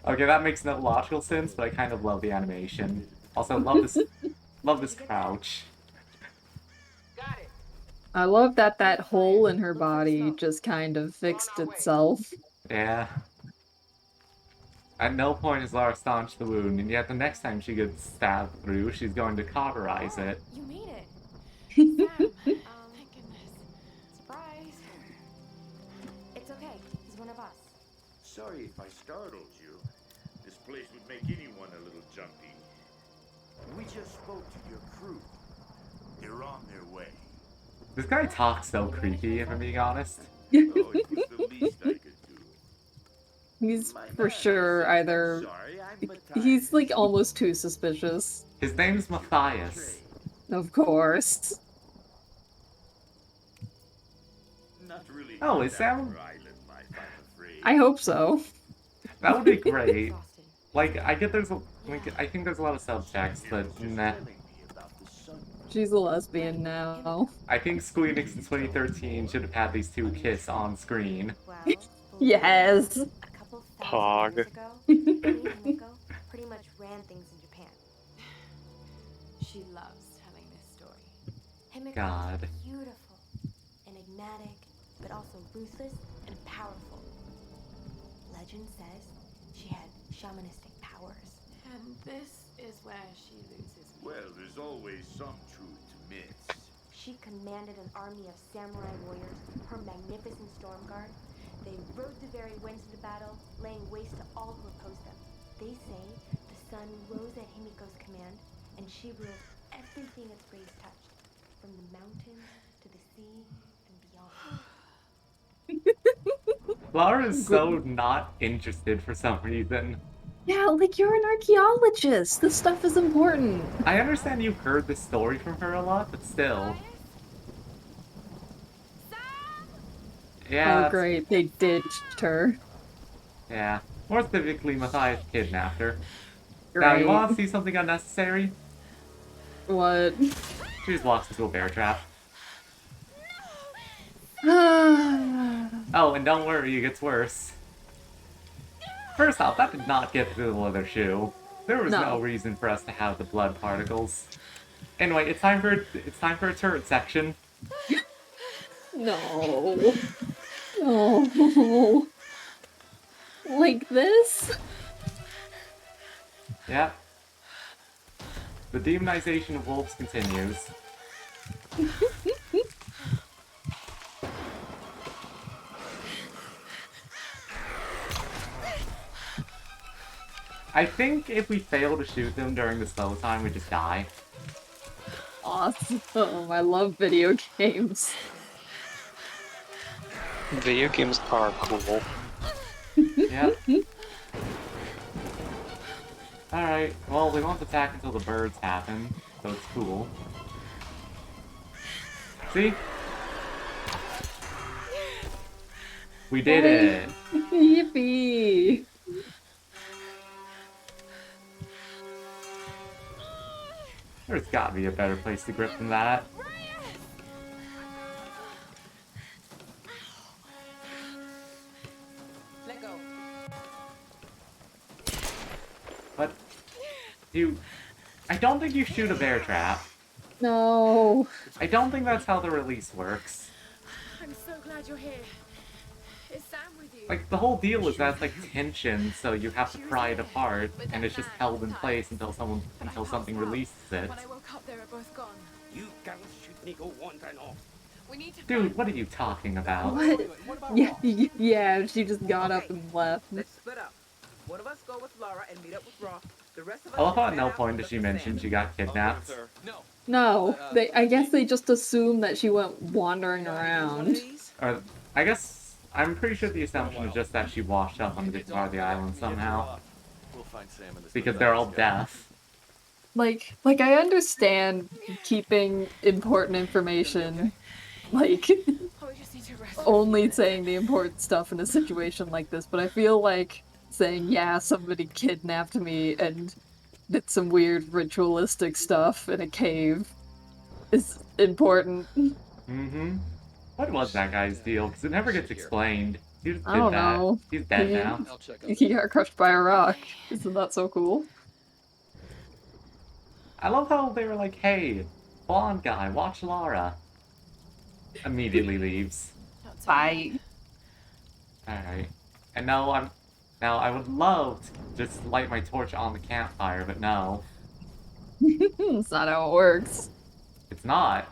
Okay, that makes no logical sense, but I kind of love the animation. Also, love this crouch. I love that that hole in her body just kind of fixed itself. Yeah. At no point is Lara staunch the wound, and yet the next time she gets stabbed through, she's going to cauterize it. You made it. Sam, thank goodness. Surprise. It's okay. He's one of us. Sorry if I startled you. This place would make anyone a little jumpy. We just spoke to your crew. They're on their way. This guy talks so creepy, if I'm being honest. Oh, it was the least I could do. He's for sure either... Sorry, I'm Matthias. He's like almost too suspicious. His name's Matthias. Of course. Not really Oh, is that Sam... for island life, I'm afraid. I hope so. That would be great. Like, I get there's a... Like, I think there's a lot of subtext, but nah. She's a lesbian now. I think Squeenix in 2013 should have had these two kiss on screen. Yes. A couple Pog. thousand years ago, Queen Himiko pretty much ran things in Japan. She loves telling this story. Himiko God. was beautiful, enigmatic, but also ruthless and powerful. Legend says she had shamanistic powers. And this is where she loses me. Well, there's always some truth to myths. She commanded an army of samurai warriors, her magnificent storm guard. They rode the very winds of the battle, laying waste to all who opposed them. They say the sun rose at Himiko's command, and she ruled everything its rays touched, from the mountains to the sea and beyond. Lara is so not interested for some reason. Yeah, like you're an archaeologist. This stuff is important. I understand you've heard this story from her a lot, but still. Yeah. Oh great, they ditched her. Yeah. More specifically, Matthias kidnapped her. Now, you Great. want to see something unnecessary? What? She just walks into a bear trap. Oh, and don't worry, it gets worse. First off, that did not get through the leather shoe. There was no No. reason for us to have the blood particles. Anyway, it's time for a turret section. No. No. Like this? Yep. The demonization of wolves continues. I think if we fail to shoot them during the slow time, we just die. Awesome. I love video games. Video games are cool. Yep. Alright, well, we won't attack until the birds happen, so it's cool. See? We did it! Yippee! There's gotta be a better place to grip than that. Let go. But I don't think you shoot a bear trap. No. I don't think that's how the release works. I'm so glad you're here. Is Sam with you? Like, the whole deal is that's like tension, so you have to pry it apart, and it's just held in place until something releases it. When I woke up, they were both gone. You guys shoot me go one and off. We need to Dude, what are you talking about? What? Yeah, she just got up and left. Let's split up. One of us go with Laura and meet up with Roth. The rest of us I love how can at head no out point to did she look for mention Sam. she got kidnapped. No, I guess they just assumed that she went wandering One of around. these? Or, I guess, I'm pretty sure the assumption is just that she washed up on a different part of the island somehow. We'll find Sam in this Because they're all deaf. Like I understand keeping important information, like, Oh, we just need to rest. only saying the important stuff in a situation like this, but I feel like saying, yeah, somebody kidnapped me and did some weird ritualistic stuff in a cave is important. Mm-hmm. What was that guy's deal? Because it never gets explained. He just did I don't that. know. He's dead now. I'll check He got crushed by a rock. Isn't that so cool? I love how they were like, hey, blonde guy, watch Lara. Immediately leaves. Bye. Alright. And now I would love to just light my torch on the campfire, but no. That's not how it works. It's not.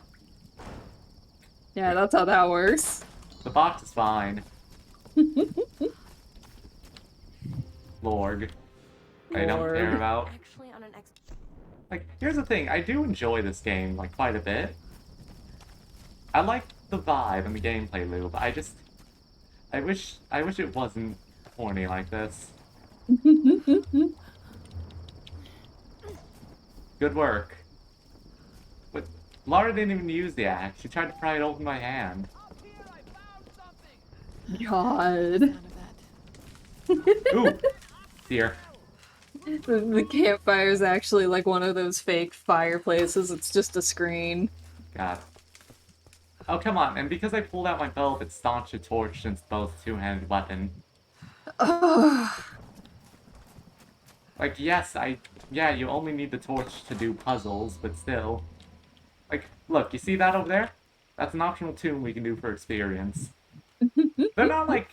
Yeah, that's how that works. The box is fine. Lorg. I don't care Lorg. about. Actually, on an Like, here's the thing, I do enjoy this game, like, quite a bit. I like the vibe and the gameplay loop, I wish it wasn't horny like this. Good work. But Lara didn't even use the axe, she tried to pry it open by hand. God. Ooh! Dear. The campfire is actually like one of those fake fireplaces. It's just a screen. God. Oh, come on, and because I pulled out my bow, it staunched a torch since both two-handed weapon. Like, yes, yeah, you only need the torch to do puzzles, but still. Like, look, you see that over there? That's an optional tune we can do for experience. They're not, like,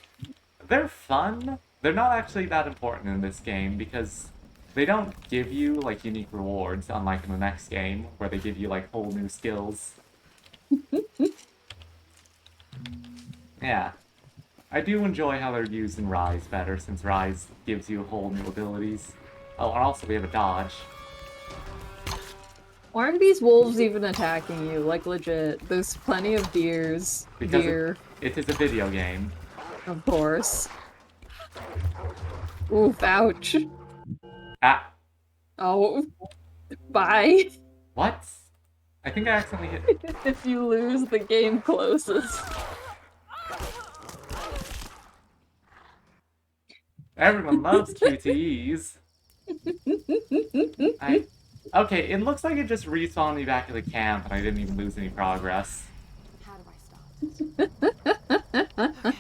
they're fun. They're not actually that important in this game, because they don't give you, like, unique rewards, unlike in the next game, where they give you, like, whole new skills. Yeah. I do enjoy how they're used in Rise better, since Rise gives you whole new abilities. Oh, and also we have a dodge. Why aren't these wolves even attacking you? Like, legit. There's plenty of deers. Because Deer, it is a video game. of course. Oof, ouch. Ah, Oh. Bye. what? I think I accidentally hit... If you lose, the game closes. Everyone loves QTEs. Okay, it looks like it just respawned me back at the camp and I didn't even lose any progress. How do I stop?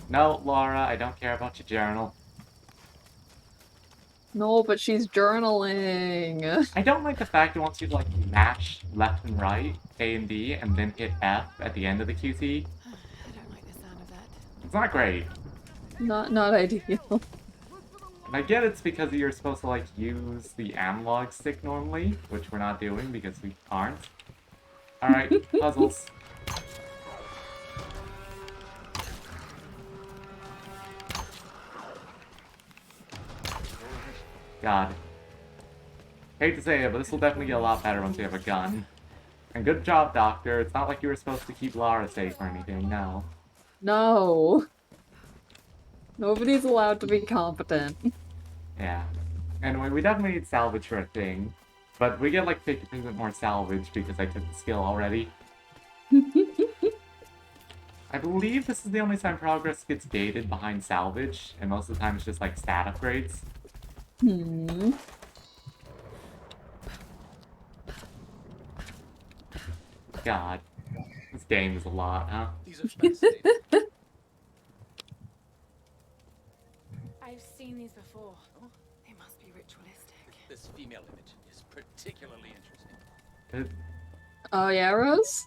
No, Laura, I don't care about your journal. No, but she's journaling. I don't like the fact it wants you to like mash left and right, A and D, and then hit F at the end of the QT. I don't like the sound of that. It's not great. Not ideal. And I get it's because you're supposed to like use the analog stick normally, which we're not doing because we aren't. Alright, puzzles. God. Hate to say it, but this will definitely get a lot better once we have a gun. And good job, Doctor. It's not like you were supposed to keep Lara safe or anything, no. No. Nobody's allowed to be competent. Yeah. Anyway, we definitely need salvage for a thing. But we get like 50% more salvage because I took the skill already. I believe this is the only time progress gets gated behind salvage, and most of the time it's just like stat upgrades. Hmm. God. This game is a lot, huh? These are fascinating. I've seen these before. They must be ritualistic. This female image is particularly interesting. Oh yeah, Rose?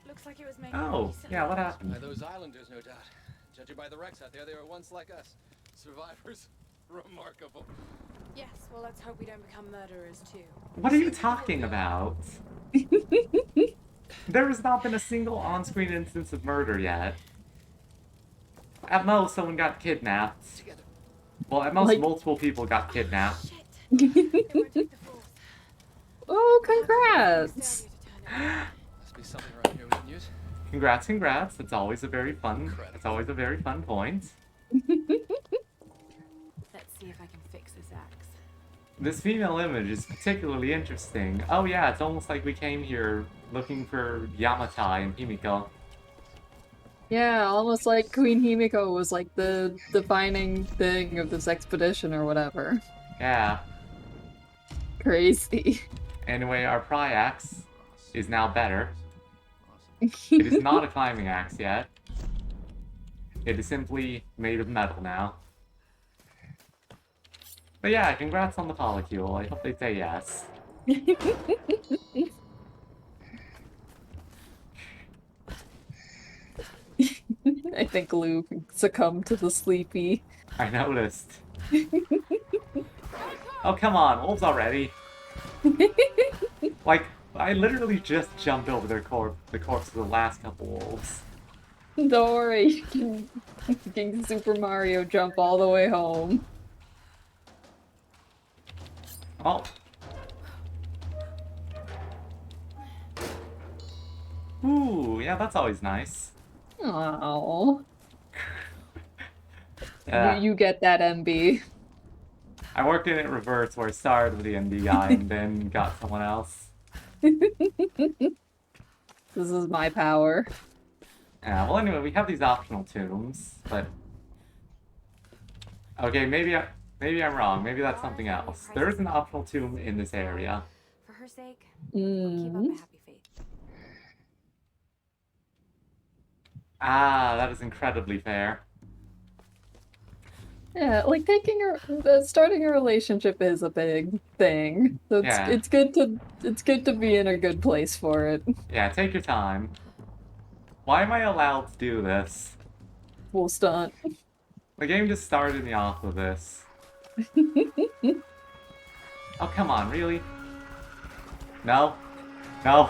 Looks like it was made Oh, recently. yeah, what happened? By those islanders, no doubt. Judging by the wrecks out there, they were once like us. Survivors. Remarkable. Yes, well, let's hope we don't become murderers too. What are you talking about? There has not been a single on-screen instance of murder yet. At most, someone got kidnapped. Together. Well, at most, Like- multiple people got kidnapped. Shit. It won't take the force. Oh, congrats! Must be something around here we can use. Congrats, congrats. It's always a very fun. It's always a very fun point. Let's see if I can fix this axe. This female image is particularly interesting. Oh yeah, it's almost like we came here looking for Yamatai and Himiko. Yeah, almost like Queen Himiko was like the defining thing of this expedition or whatever. Yeah. Crazy. Anyway, our pry axe is now better. It is not a climbing axe yet. It is simply made of metal now. But yeah, congrats on the polycule. I hope they say yes. I think Lou succumbed to the sleepy. I noticed. Oh, come on, wolves already. Like, I literally just jumped over the corpse of the last couple wolves. Don't worry, you can Super Mario jump all the way home. Oh. Ooh, yeah, that's always nice. Oh, Yeah. you get that, MB. I worked in it reverse, where I started with the MD guy and then got someone else. This is my power. Yeah, well anyway, we have these optional tombs, but... Okay, maybe I'm wrong. Maybe that's something else. There is an optional tomb in this area. For her sake, keep up a happy faith. Ah, that is incredibly fair. Yeah, like starting a relationship is a big thing. So Yeah. it's good to be in a good place for it. Yeah, take your time. Why am I allowed to do this? Full stunt. The game just started me off with this. Oh, come on, really? No? No?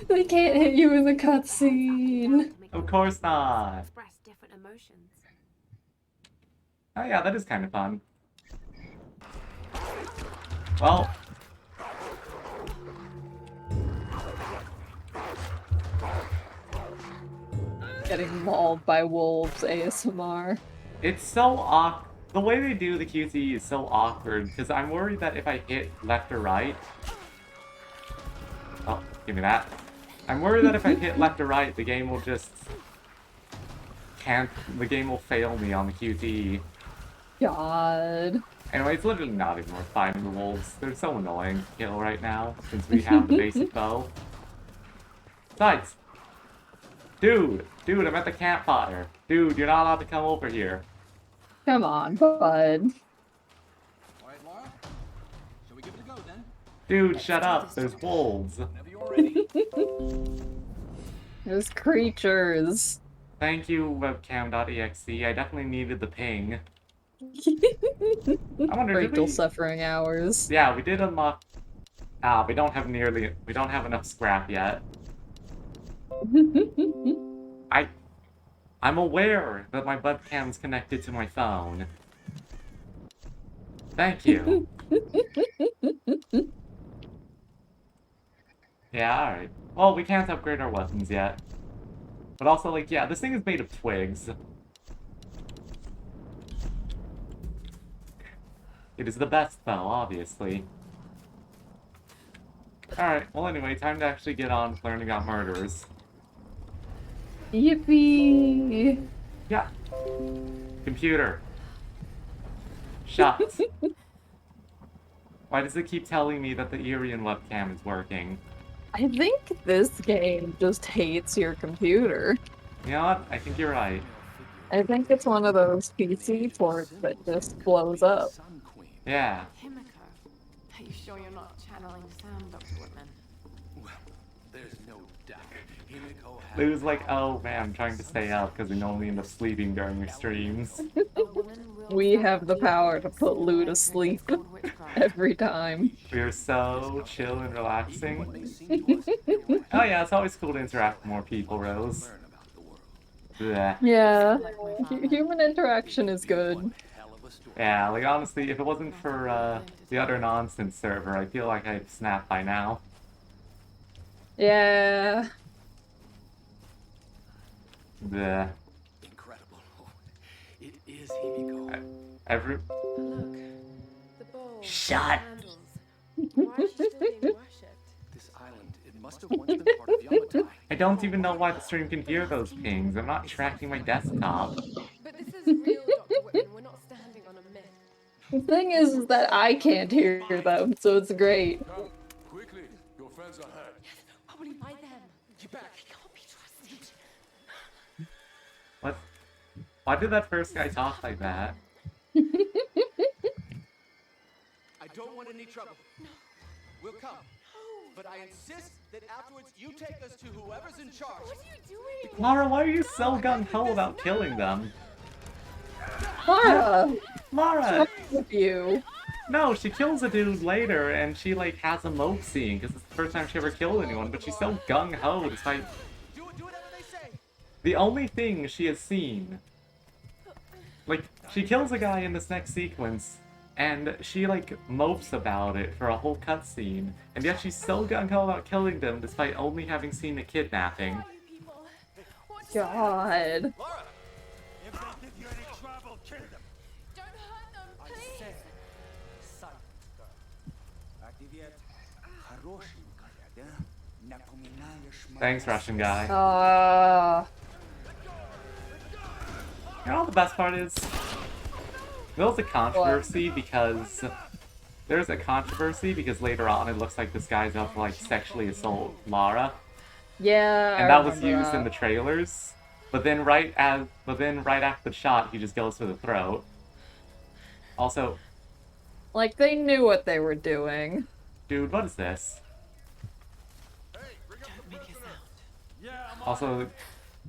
They can't hit you in the cutscene. Of course not. Express different emotions. Oh yeah, that is kind of fun. Well... Getting mauled by wolves ASMR. It's so awkward. The way they do the QTE is so awkward, because I'm worried that if I hit left or right... Oh, give me that. I'm worried that if I hit left or right, the game will just... The game will fail me on the QTE. God. Anyway, it's literally not even worth fighting the wolves. They're so annoying to kill right now, since we have the basic bow. Besides, Dude, I'm at the campfire. Dude, you're not allowed to come over here. Come on, bud. All right, Laura. Shall we give it a go then? Dude, shut up. There's wolves. Whenever you're ready. There's creatures. Thank you, webcam.exe. I definitely needed the ping. I wonder, did Rachel we... suffering hours. Yeah, we did unlock... we don't have enough scrap yet. I'm aware that my webcam's connected to my phone. Thank you. Yeah, alright. Well, we can't upgrade our weapons yet. But also, like, yeah, this thing is made of twigs. It is the best, though, obviously. Alright, well anyway, time to actually get on with learning about murderers. Yippee! Yeah. Computer. Shut. Why does it keep telling me that the Irian webcam is working? I think this game just hates your computer. You know what? I think you're right. I think it's one of those PC ports that just blows up. Yeah. Himiko, are you sure you're not channeling Sam, Dr. Whitman? Well, there's no doubt. Himiko has Lou's like, oh man, I'm trying to stay up because we normally end up sleeping during your streams. We have the power to put Lou to sleep every time. We are so chill and relaxing. Oh yeah, it's always cool to interact with more people, Rose. Blech. Yeah, human interaction is good. Yeah, like honestly, if it wasn't for the Utter Nonsense server, I feel like I'd snap by now. Yeah. Bleh. incredible. It is Himiko. Every... Look, the bowl. Shut! Why is she still being worshipped? This island, it must have once been part of Yamatai. I don't even know why the stream can hear those pings. I'm not tracking my desktop. But this is real, Dr. Whitman. We're not standing on a myth. The thing is that I can't hear them, so it's great. Quickly, your friends are hurt. Probably by them. Get back. I can't be trusted. What? Why did that first guy talk like that? I don't want any trouble. No. We'll come. But I insist that afterwards you take us to whoever's in charge. What are you doing? Lara, why are you so gung-ho about killing them? Lara! Lara! What's with you? No, she kills a dude later, and she, like, has a mope scene, because it's the first time she ever killed anyone, but she's so gung-ho despite... Do whatever they say. The only thing she has seen... Like, she kills a guy in this next sequence, and she, like, mopes about it for a whole cutscene, and yet she's so gung-ho about killing them despite only having seen the kidnapping. God. Laura! If they give you any trouble, kill them! Don't hurt them, please. Thanks, Russian guy. You know what the best part is? There's a controversy because... There's a controversy because later on it looks like this guy's out to, like, sexually assault Lara. Yeah, And that was used in the trailers. But then right after the shot, he just goes for the throat. Also... Like, they knew what they were doing. Dude, what is this? Also,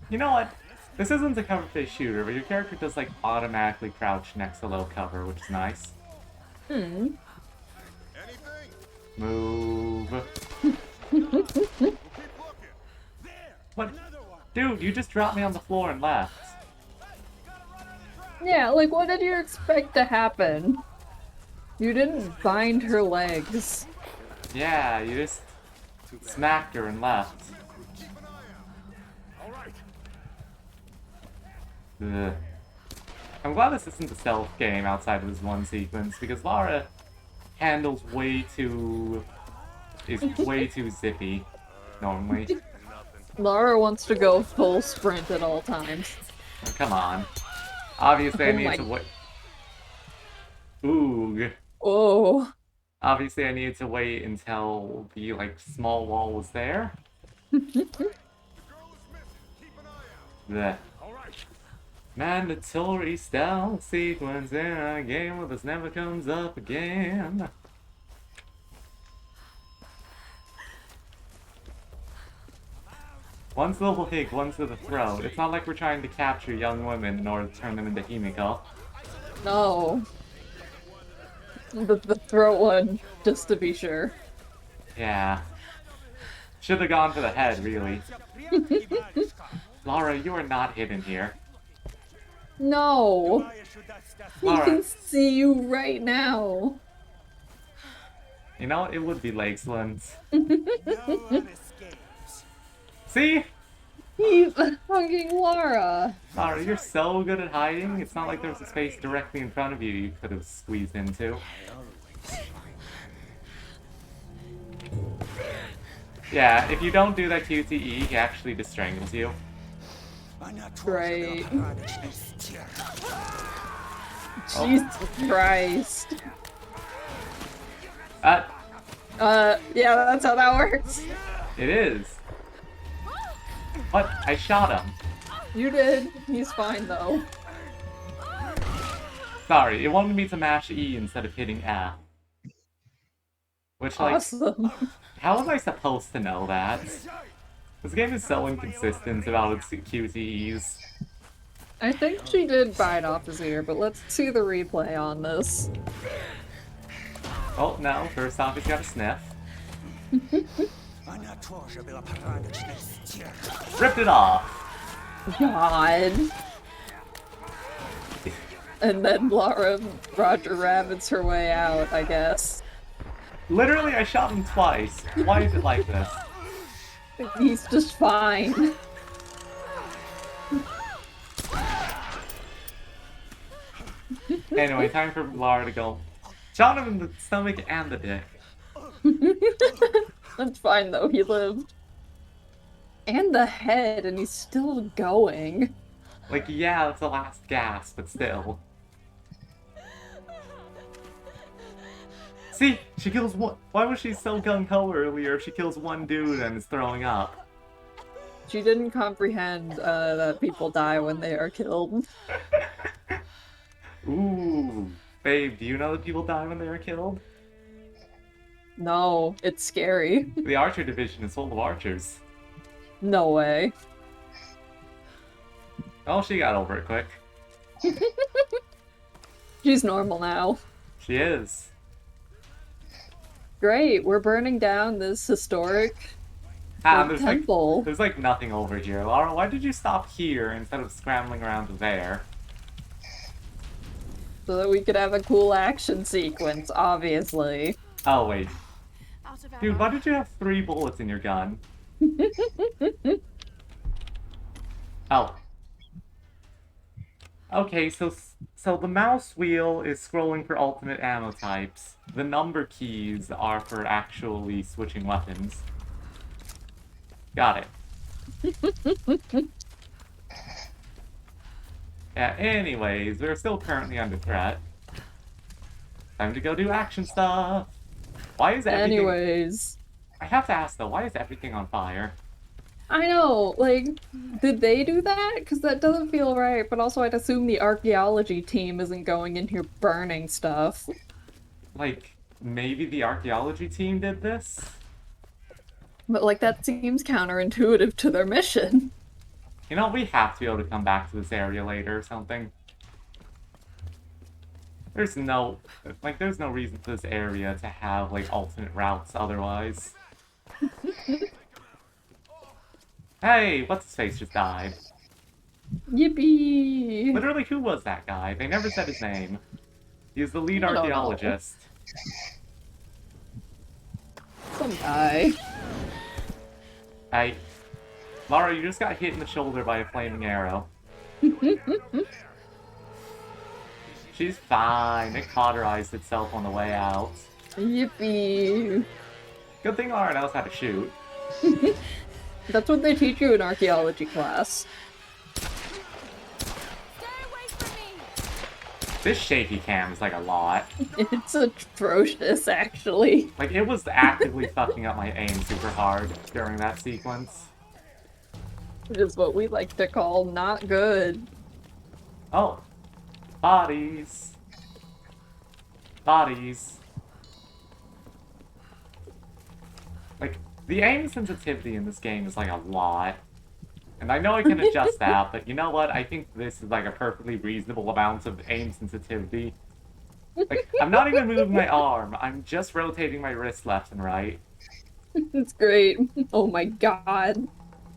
you know what? This isn't a cover-based shooter, but your character does, like, automatically crouch next to low cover, which is nice. Hmm. Move. What? Dude, you just dropped me on the floor and left. Yeah, like, what did you expect to happen? You didn't bind her legs. Yeah, you just smacked her and left. Ugh. I'm glad this isn't a stealth game outside of this one sequence, because Lara handles is way too zippy, normally. Lara wants to go full sprint at all times. Oh, come on. Obviously I Oh need my- to wait. Oog. Oh. Obviously I needed to wait until the, like, small wall was there. Bleh. Mandatory stealth sequence in a game where this never comes up again. One's the leg, one's to the throat. It's not like we're trying to capture young women in order to turn them into Himiko. No. The throat one, just to be sure. Yeah. Should have gone for the head, really. Laura, you are not hidden here. No! He Laura. can see you right now. You know, it would be excellent. See? He's hugging Laura. Laura, you're so good at hiding. It's not like there's a space directly in front of you you could have squeezed into. Yeah, if you don't do that QTE, he actually just strangles you. Right. Oh. Jesus Christ. Yeah, that's how that works. It is. What? I shot him. You did. He's fine though. Sorry, it wanted me to mash E instead of hitting F. Which, like, Awesome. how was I supposed to know that? This game is so inconsistent about its QTEs. I think she did bite off his ear, but let's see the replay on this. Oh, no. First off, he's got a sniff. Ripped it off. God. And then Laura Roger Rabbits her way out, I guess. Literally, I shot him twice. Why is it like this? He's just fine. Anyway, time for Laura to go. Shot him in the stomach and the dick. That's fine though, he lived. And the head, and he's still going. Like, yeah, it's the last gasp, but still. See, she kills one. Why was she so gung-ho earlier if she kills one dude and is throwing up? She didn't comprehend that people die when they are killed. Ooh. Babe, do you know that people die when they are killed? No, it's scary. The Archer division is full of archers. No way. Oh, she got over it quick. She's normal now. She is. Great, we're burning down this historic There's temple. there's like nothing over here. Laura, why did you stop here instead of scrambling around to there? So that we could have a cool action sequence, obviously. Oh, wait. Dude, why did you have 3 bullets in your gun? Oh. Okay, so the mouse wheel is scrolling for alternate ammo types. The number keys are for actually switching weapons. Got it. Yeah, anyways, we're still currently under threat. Time to go do action stuff. Why is everything... Anyways. I have to ask though, why is everything on fire? I know, like, did they do that? Because that doesn't feel right, but also I'd assume the archaeology team isn't going in here burning stuff. Like, maybe the archaeology team did this? But, like, that seems counterintuitive to their mission. You know, we have to be able to come back to this area later or something. There's no reason for this area to have, like, alternate routes otherwise. Hey, what's-his-face just died. Yippee! Literally, who was that guy? They never said his name. He's the lead I don't know. archaeologist. Some guy. Hey. Laura, you just got hit in the shoulder by a flaming arrow. She's fine. It cauterized itself on the way out. Yippee! Good thing Laura knows how to shoot. That's what they teach you in archaeology class. This shaky cam is like a lot. It's atrocious, actually. Like, it was actively fucking up my aim super hard during that sequence. Which is what we like to call not good. Oh! Bodies! Bodies! Like, the aim sensitivity in this game is like a lot. And I know I can adjust that, but you know what? I think this is like a perfectly reasonable amount of aim sensitivity. Like, I'm not even moving my arm, I'm just rotating my wrist left and right. It's great. Oh my god.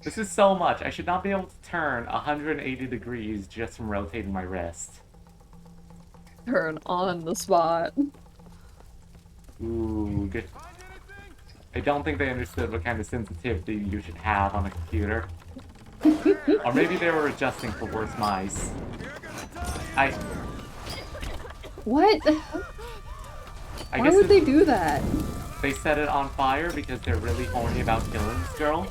This is so much. I should not be able to turn 180 degrees just from rotating my wrist. Turn on the spot. Ooh, good. I don't think they understood what kind of sensitivity you should have on a computer. Or maybe they were adjusting for worse mice. What? I Why guess would they do that? They set it on fire because they're really horny about killing this girl.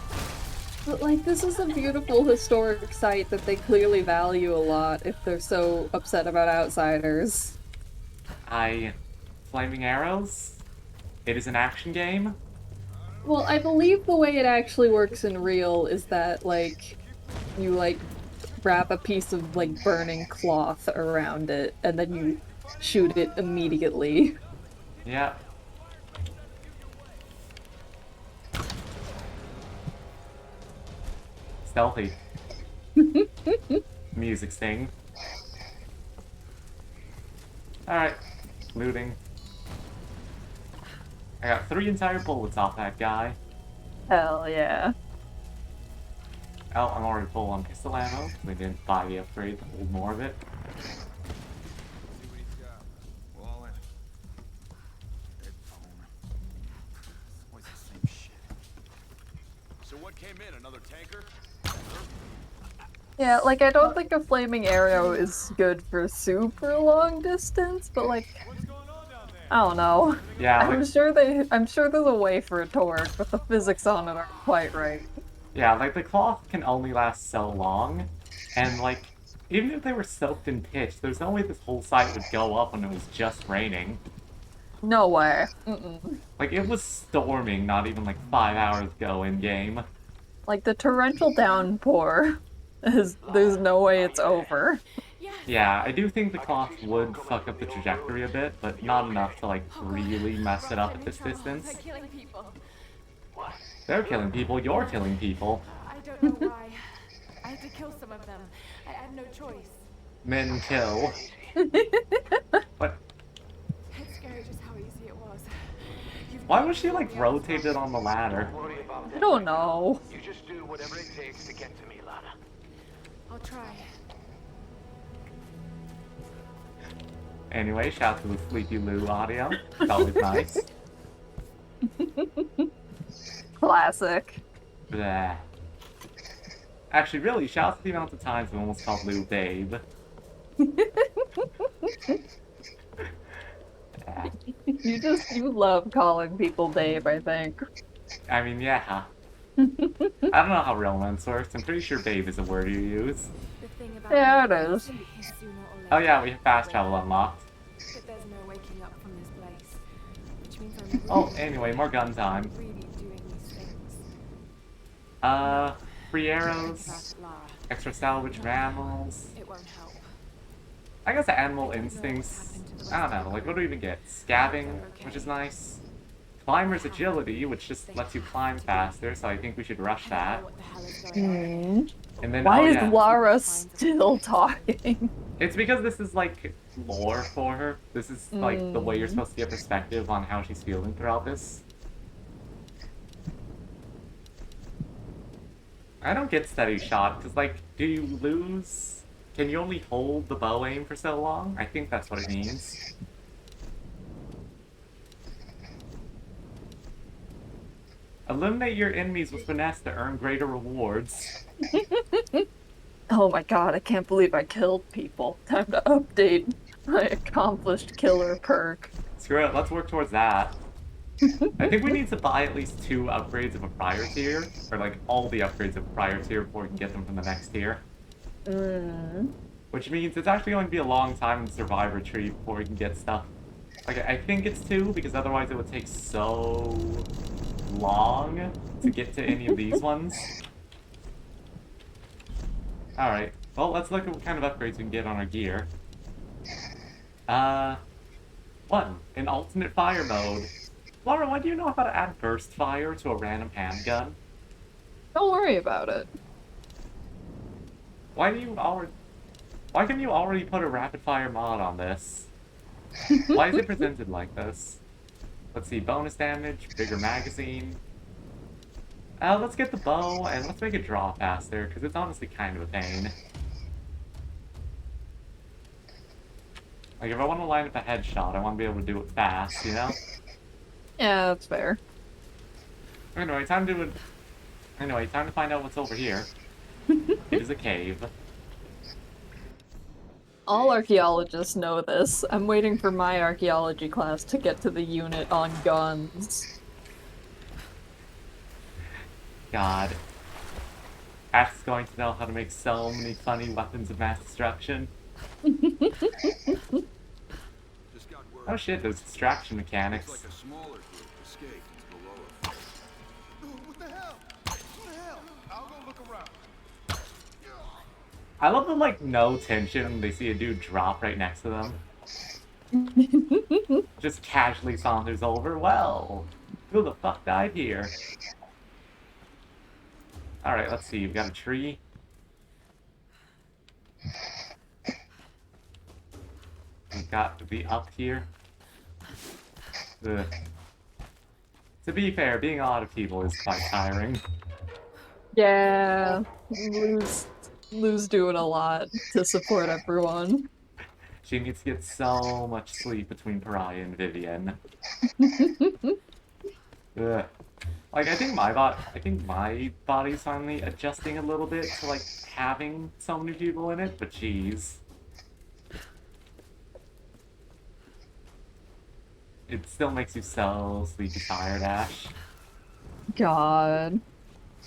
But like, this is a beautiful historic site that they clearly value a lot if they're so upset about outsiders. Flaming arrows? It is an action game? Well, I believe the way it actually works in real is that, like, you, like, wrap a piece of, like, burning cloth around it, and then you shoot it immediately. Yeah. Stealthy. Music sting. Alright. Looting. I got 3 entire bullets off that guy. Hell yeah. Oh, I'm already full on pistol ammo. We didn't buy the upgrade to hold more of it. So what came in? Another tanker? Yeah, like, I don't think a flaming arrow is good for super long distance, but like, I don't know. Yeah, I'm sure there's a way for it to work, but the physics on it aren't quite right. Yeah, like, the cloth can only last so long, and, like, even if they were soaked in pitch, there's no way this whole site would go up when it was just raining. No way. Mm-mm. Like, it was storming not even, like, 5 hours ago in-game. Like, the torrential downpour there's no way it's over. Yeah, I do think the cloth would fuck up the trajectory a bit, but not enough to, like, really mess it up at this distance. They're killing people, you're killing people. I don't know why. I had to kill some of them. I had no choice. Men kill. What? It's scary just how easy it was. Why was she, like, rotated on the ladder? I don't know. You just do whatever it takes to get to me, Lana. I'll try. Anyway, shout out to the Sleepy Lou audio. It's always nice. Classic. Bleh. Actually, really, shout out to the amount of times we almost called Lou Babe. You love calling people babe, I think. I mean, yeah. I don't know how romance works. I'm pretty sure babe is a word you use. Yeah, it is. Oh yeah, we have fast travel unlocked. But there's no waking up from this place. Which means I'm Oh, anyway, more gun time. really doing these things. Free arrows, extra salvage mammals. It won't help. I guess animal instincts. I don't know, like, what do we even get? Scabbing, which is nice. Climber's agility, which just lets you climb faster, so I think we should rush that. Hmm. And then, Why oh, is yeah. Lara still talking? It's because this is, like, lore for her. This is, like, the way you're supposed to get perspective on how she's feeling throughout this. I don't get steady shot, because, like, do you lose? Can you only hold the bow aim for so long? I think that's what it means. Eliminate your enemies with finesse to earn greater rewards. Oh my god, I can't believe I killed people. Time to update my accomplished killer perk. Screw it, let's work towards that. I think we need to buy at least 2 upgrades of a prior tier, or like all the upgrades of a prior tier before we can get them from the next tier. Which means it's actually going to be a long time in Survivor Tree before we can get stuff. Like, I think it's 2, because otherwise it would take so long to get to any of these ones. Alright, Well, let's look at what kind of upgrades we can get on our gear. 1. In alternate fire mode. Laura, why do you know how to add burst fire to a random handgun? Don't worry about it. Why can you already put a rapid fire mod on this? Why is it presented like this? Let's see, bonus damage, bigger magazine. Let's get the bow, and let's make it draw faster, because it's honestly kind of a pain. Like, if I want to line up a headshot, I want to be able to do it fast, you know? Yeah, that's fair. Anyway, time to find out what's over here. It is a cave. All archaeologists know this. I'm waiting for my archaeology class to get to the unit on guns. God. Ash is going to know how to make so many funny weapons of mass destruction. Oh shit, those distraction mechanics. Looks like a smaller group escaped into the lower floor. What the hell? What the hell? I'll go look around. I love the, like, no tension when they see a dude drop right next to them. Just casually saunters over. Well, who the fuck died here? Alright, let's see. We've got a tree. We've got the up here. Ugh. To be fair, being a lot of people is quite tiring. Yeah, Lou's doing a lot to support everyone. She needs to get so much sleep between Pariah and Vivian. Ugh. Like, I think my body's finally adjusting a little bit to, like, having so many people in it, but jeez. It still makes you so sleepy tired, Ash. God.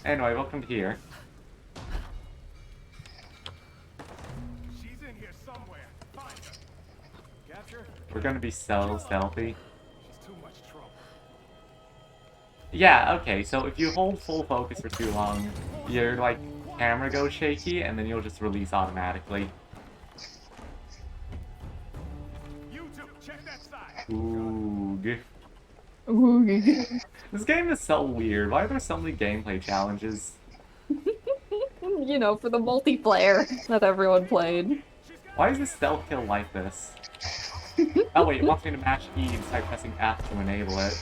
Anyway, welcome to here. She's in here somewhere. Find her. Capture her. We're gonna be so stealthy. She's too much trouble. Yeah, okay, so if you hold full focus for too long, your, like, camera goes shaky, and then you'll just release automatically. You two, check that side. Oog. Ooh. This game is so weird. Why are there so many gameplay challenges? You know, for the multiplayer that everyone played. Why is this stealth kill like this? Oh wait, it wants me to match E and start pressing F to enable it.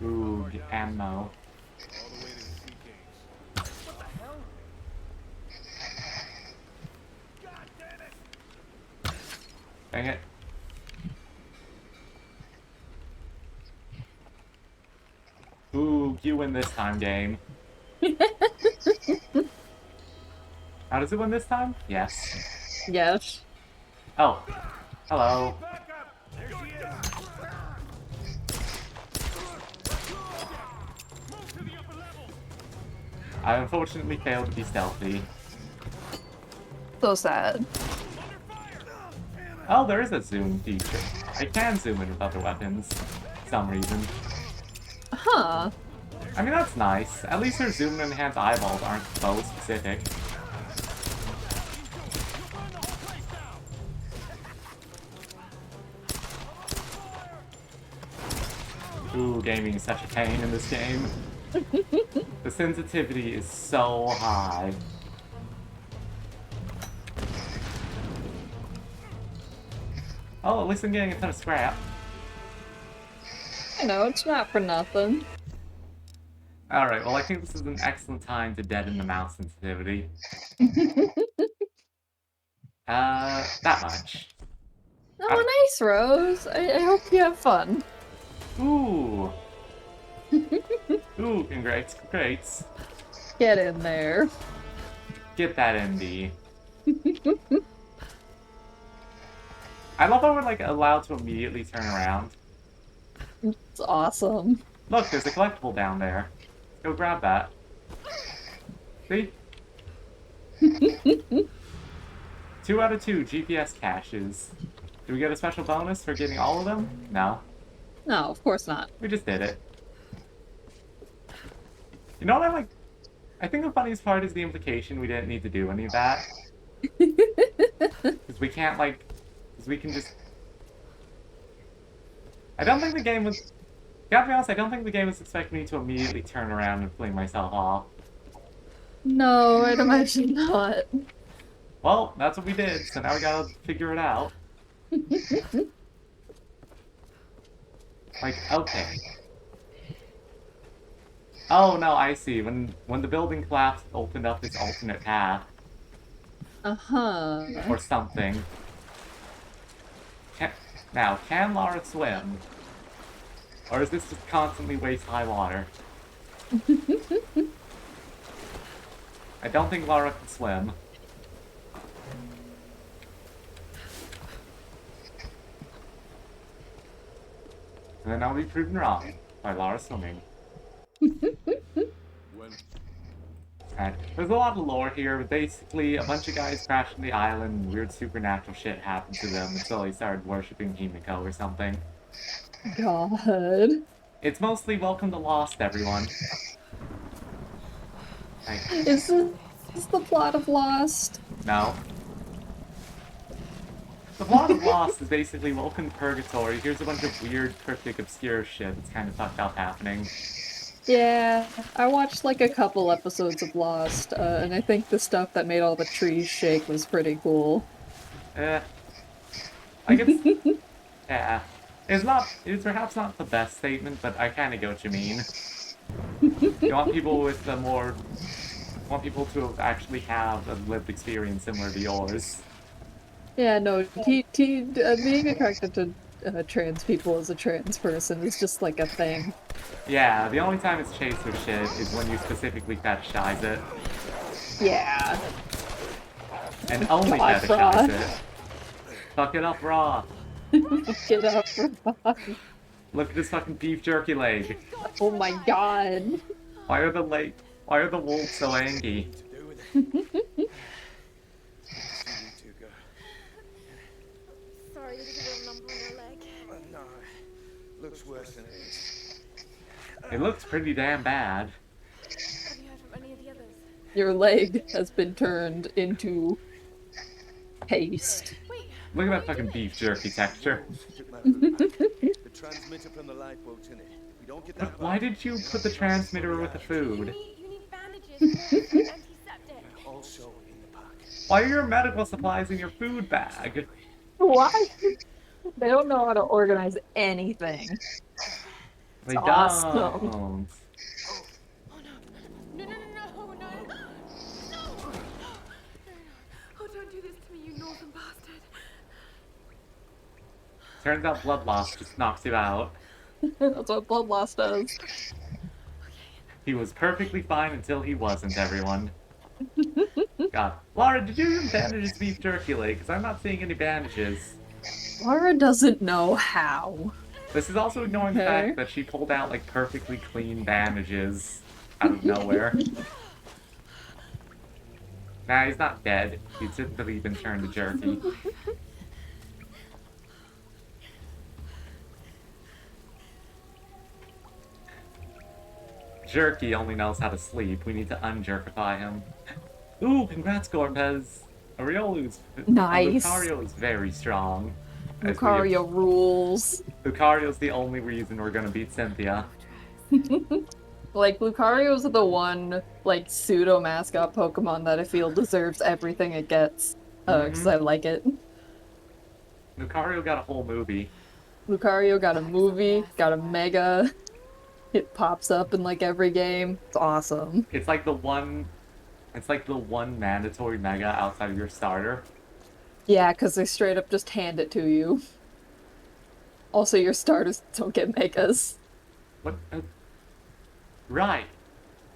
Ooh, ammo. Dang it. Ooh, you win this time, game. How does it win this time? Yes. Yes. Oh. Hello. I unfortunately failed to be stealthy. So sad. Oh, there is a zoom feature. I can zoom in with other weapons. For some reason. Huh. I mean, that's nice. At least her zoom and enhanced eyeballs aren't bow specific. Ooh, gaming is such a pain in this game. The sensitivity is so high. Oh, at least I'm getting a ton of scrap. I know, it's not for nothing. Alright, well I think this is an excellent time to deaden the mouse sensitivity. That much. Oh, nice, Rose. I hope you have fun. Ooh. Ooh, congrats, congrats. Get in there. Get that MD. I love how we're, like, allowed to immediately turn around. It's awesome. Look, there's a collectible down there. Go grab that. See? 2 out of 2 GPS caches. Do we get a special bonus for getting all of them? No. No, of course not. We just did it. You know what I like? I think the funniest part is the implication we didn't need to do any of that. Because we can't, like... Because we can just... I don't think the game was... Gotta be honest, I don't think the game was expecting me to immediately turn around and fling myself off. No, I'd imagine not. Well, that's what we did, so now we gotta figure it out. Like, okay. Oh no, I see. When the building collapsed, it opened up this alternate path. Uh-huh. Or something. Now, can Lara swim? Or is this just constantly waist-high water? I don't think Lara can swim. And then I'll be proven wrong by Lara swimming. Right. There's a lot of lore here, but basically a bunch of guys crashed on the island and weird supernatural shit happened to them until they started worshipping Himiko or something. God. It's mostly welcome to Lost, everyone. Is this the plot of Lost? No. The plot of Lost is basically welcome to Purgatory. Here's a bunch of weird, cryptic, obscure shit that's kind of fucked up happening. Yeah, I watched like a couple episodes of Lost, and I think the stuff that made all the trees shake was pretty cool. Like it's... yeah. It's perhaps not the best statement, but I kinda get what you mean. You want people with a more... You want people to actually have a lived experience similar to yours. Yeah, no, being attracted to trans people as a trans person is just like a thing. Yeah, the only time it's chased with shit is when you specifically fetishize it. Yeah. And only God, fetishize it. Fuck it up raw. Fuck it up raw. Look at this fucking beef jerky leg. Oh my god. Why are the wolves so angry? Sorry, did you get a lump on your leg? No, looks worse than it is. It looks pretty damn bad. Have you heard from any of the others? Your leg has been turned into paste. Look at that fucking beef jerky texture. The transmitter from the lifeboat's in it. We don't get that. But why did you put the transmitter with the food? You need bandages, antiseptic. Also in the pack. Why are your medical supplies in your food bag? Why? They don't know how to organize anything. They It's don't. awesome. No, no, no, no, no, no. Oh, don't do this to me, you northern bastard. Turns out blood loss just knocks you out. That's what blood loss does. He was perfectly fine until he wasn't, everyone. God. Lara, did you even bandage his beef jerky leg? Because I'm not seeing any bandages. Laura doesn't know how. This is also ignoring the fact that she pulled out, like, perfectly clean bandages out of nowhere. Nah, he's not dead. He's simply been turned to jerky. Jerky only knows how to sleep. We need to unjerkify him. Ooh, congrats, Gorpez. Ariolu's... Nice. Lucario is very strong. Lucario rules. Lucario's the only reason we're gonna beat Cynthia. Like, Lucario's the one, like, pseudo-mascot Pokemon that I feel deserves everything it gets. Because I like it. Lucario got a whole movie. Lucario got a movie, got a Mega. It pops up in, like, every game. It's awesome. It's like the one mandatory Mega outside of your starter. Yeah, because they straight up just hand it to you. Also, your starters don't get Megas. What? Right.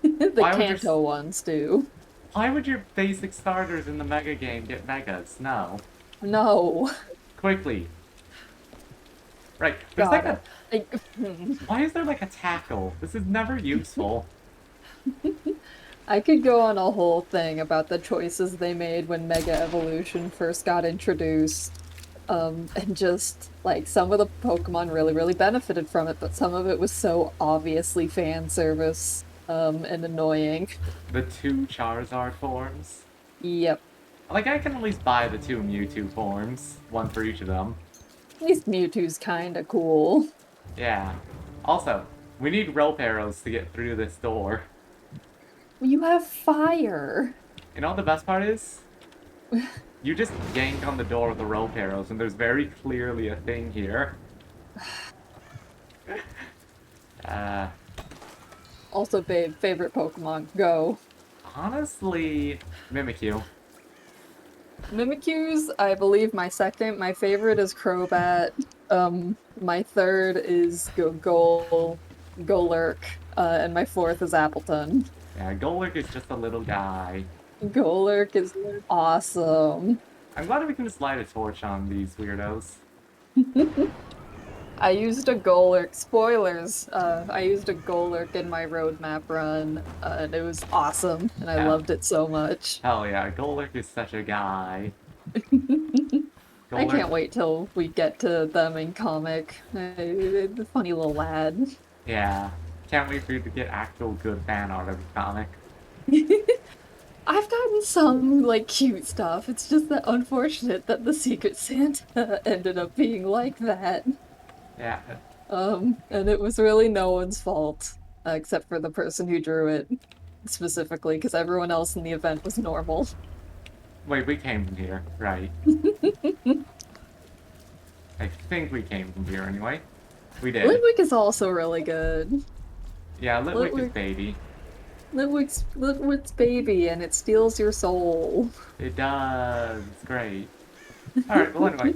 The Kanto ones do. Why would your basic starters in the Mega game get Megas? No. No. Quickly. Right. There's like a... Like, why is there like a tackle? This is never useful. I could go on a whole thing about the choices they made when Mega Evolution first got introduced. And just, like, some of the Pokemon really, really benefited from it, but some of it was so obviously fan service. and annoying. The 2 Charizard forms. Yep. Like, I can at least buy the 2 Mewtwo forms, one for each of them. At least Mewtwo's kinda cool. Yeah. Also, we need rope arrows to get through this door. You have fire. You know what the best part is? You just yank on the door with the rope arrows, and there's very clearly a thing here. Also, babe, favorite Pokemon, go. Honestly, Mimikyu. Mimikyu's, I believe, my second. My favorite is Crobat. My third is Golurk. And my fourth is Appleton. Yeah, Golurk is just a little guy. Golurk is awesome. I'm glad we can just light a torch on these weirdos. I used a Golurk. Spoilers. I used a Golurk in my roadmap run, and it was awesome, and I loved it so much. Hell yeah, Golurk is such a guy. I can't wait till we get to them in comic. The funny little lad. Yeah. Can't wait for you to get actual good fan art of the comic. I've gotten some, like, cute stuff. It's just that unfortunate that the Secret Santa ended up being like that. Yeah. And it was really no one's fault, except for the person who drew it, specifically, because everyone else in the event was normal. Wait, we came from here, right. I think we came from here anyway. We did. Litwick is also really good. Yeah, Litwick is baby. Litwick's baby, and it steals your soul. It does. It's great. Alright, well anyway.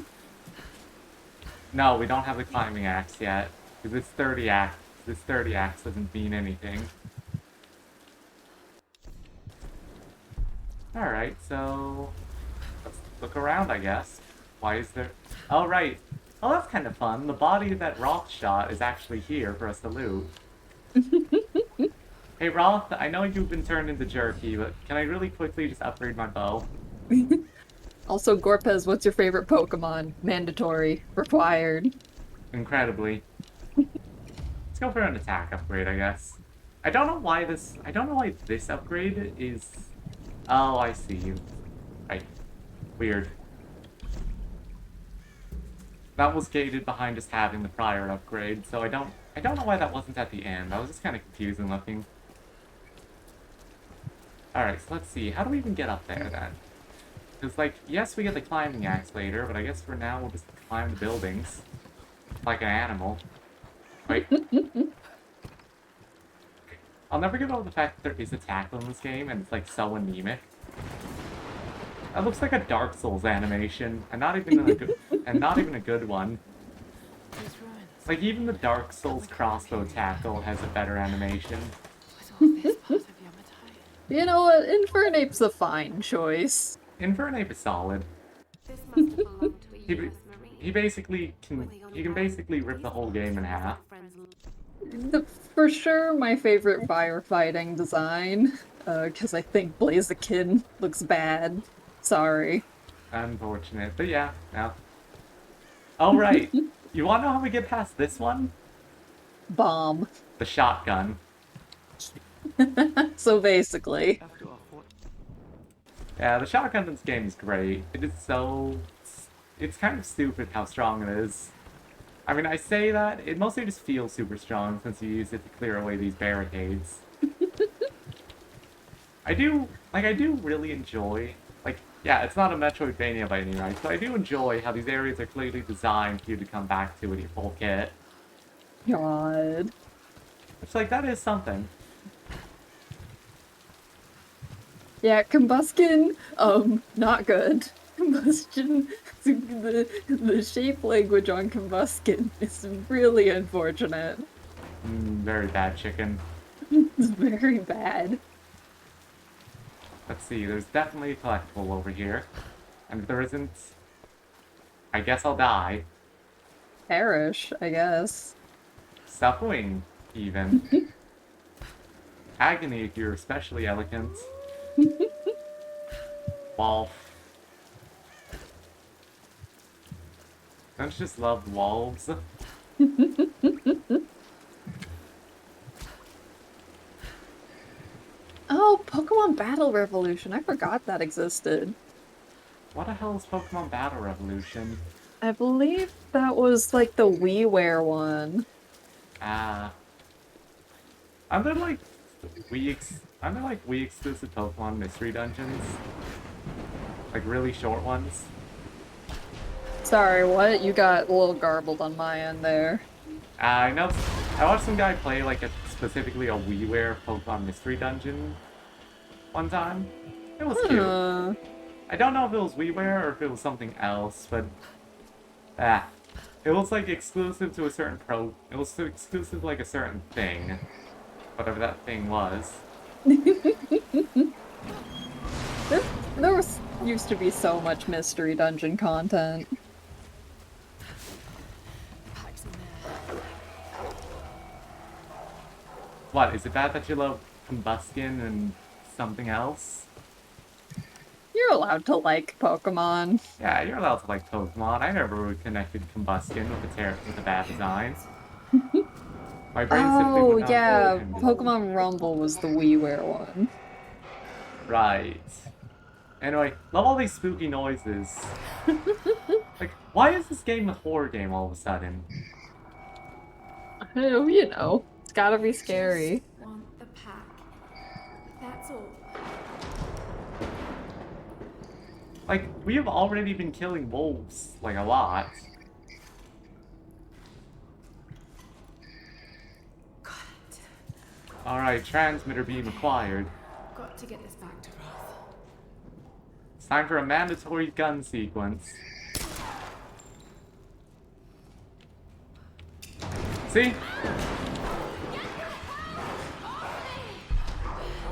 No, we don't have the climbing axe yet. Because this 30 axe doesn't mean anything. Alright, so let's look around, I guess. Why is there... Oh, right. Oh, that's kind of fun. The body that Roth shot is actually here for us to loot. Hey, Roth, I know you've been turned into jerky, but can I really quickly just upgrade my bow? Also, Gorpez, what's your favorite Pokemon? Mandatory. Required. Incredibly. Let's go for an attack upgrade, I guess. I don't know why this upgrade is... Oh, I see. Right. Weird. That was gated behind just having the prior upgrade, so I don't know why that wasn't at the end. That was just kind of confusing looking. Alright, so let's see. How do we even get up there, then? Because, like, yes, we get the climbing axe later, but I guess for now we'll just climb the buildings. Like an animal. Wait. I'll never get over the fact that there is a tackle in this game, and it's, like, so anemic. That looks like a Dark Souls animation, and not even a good one. Like, even the Dark Souls crossbow tackle has a better animation. You know what? Infernape's a fine choice. Infernape is solid. He basically can basically rip the whole game in half. For sure, my favorite firefighting design, because I think Blaziken looks bad. Sorry. Unfortunate, but yeah, no. Oh, right. You wanna know how we get past this one? Bomb. The shotgun. So basically. Yeah, the shotgun in this game is great. It is so... It's kind of stupid how strong it is. I mean, I say that, it mostly just feels super strong since you use it to clear away these barricades. I do really enjoy... Like, yeah, it's not a Metroidvania by any means, but I do enjoy how these areas are clearly designed for you to come back to in your full kit. God. It's like, that is something. Yeah, combustion, not good. Combustion, the shape language on combustion is really unfortunate. Very bad chicken. It's very bad. Let's see, there's definitely a collectible over here. And if there isn't, I guess I'll die. Perish, I guess. Suffering, even. Agony if you're especially elegant. Wolf. Don't you just love wolves? Oh, Pokemon Battle Revolution. I forgot that existed. What the hell is Pokemon Battle Revolution? I believe that was like the WiiWare one. Ah. Are there like Wii exclusive Pokemon mystery dungeons? Like really short ones? Sorry, what? You got a little garbled on my end there. I know. I watched some guy play like specifically a WiiWare Pokemon mystery dungeon one time. It was cute. I don't know if it was WiiWare or if it was something else, but it was like exclusive to a certain It was exclusive to like a certain thing, whatever that thing was. There used to be so much mystery dungeon content. What, is it bad that you love Combustion and something else? You're allowed to like Pokemon. Yeah, you're allowed to like Pokemon. I never connected Combustion with a bad design. My brain simply would not yeah, handle it. Pokemon Rumble was the WiiWare one. Right. Anyway, love all these spooky noises. Like, why is this game a horror game all of a sudden? Oh, you know, it's gotta be scary. Want the pack. That's all. Like, we have already been killing wolves, like, a lot. Alright, transmitter beam acquired. Got to get this back to Roth. It's time for a mandatory gun sequence. See?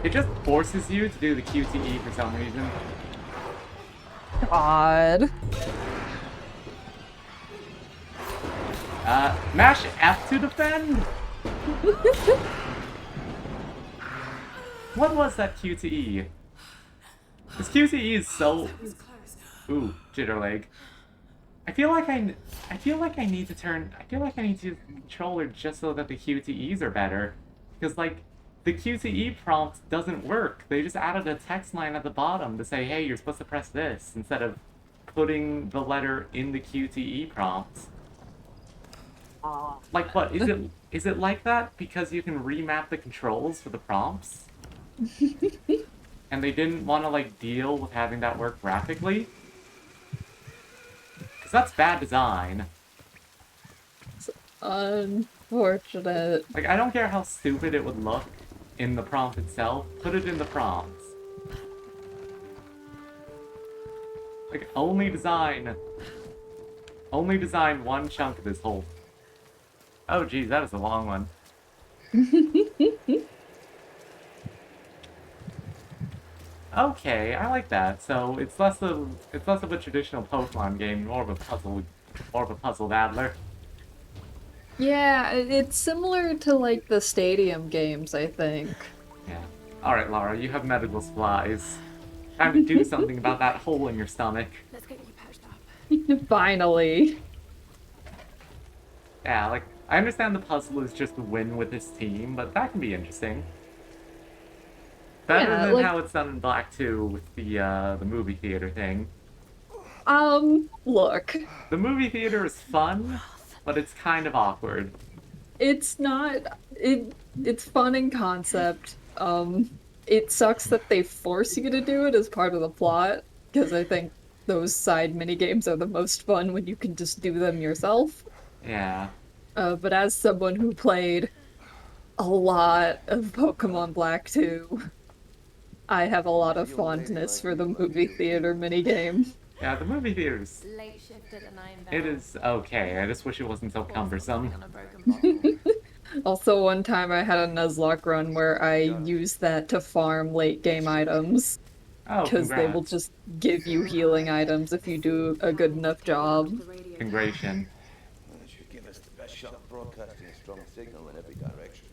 It just forces you to do the QTE for some reason. God. Mash F to defend? What was that QTE? This QTE is so... Ooh, jitter leg. I feel like I need to use the controller just so that the QTEs are better. Because, like, the QTE prompt doesn't work. They just added a text line at the bottom to say, hey, you're supposed to press this, instead of putting the letter in the QTE prompt. Like, what? Is it like that because you can remap the controls for the prompts? And they didn't want to, like, deal with having that work graphically? Because that's bad design. It's unfortunate. Like, I don't care how stupid it would look in the prompt itself. Put it in the prompts. Like, only design one chunk of this whole... Oh, geez, that is a long one. Okay, I like that. So it's less of a traditional Pokemon game, more of a puzzle battler. Yeah, it's similar to like the Stadium games, I think. Yeah. All right, Laura, you have medical supplies. Time to do something about that hole in your stomach. Let's get you patched up. Finally. Yeah, like I understand the puzzle is just to win with this team, but that can be interesting. Better than how it's done in Black 2 with the movie theater thing. Look. The movie theater is fun, but it's kind of awkward. It's not... It's fun in concept. It sucks that they force you to do it as part of the plot, because I think those side minigames are the most fun when you can just do them yourself. Yeah. But as someone who played a lot of Pokemon Black 2, I have a lot of fondness for the movie theater minigame. Yeah, the movie theater's... It is okay, I just wish it wasn't so cumbersome. Also, one time I had a Nuzlocke run where I used that to farm late game items. Oh, because they will just give you healing items if you do a good enough job. Congratulations. That should give us the best shot of broadcasting a strong signal in every direction.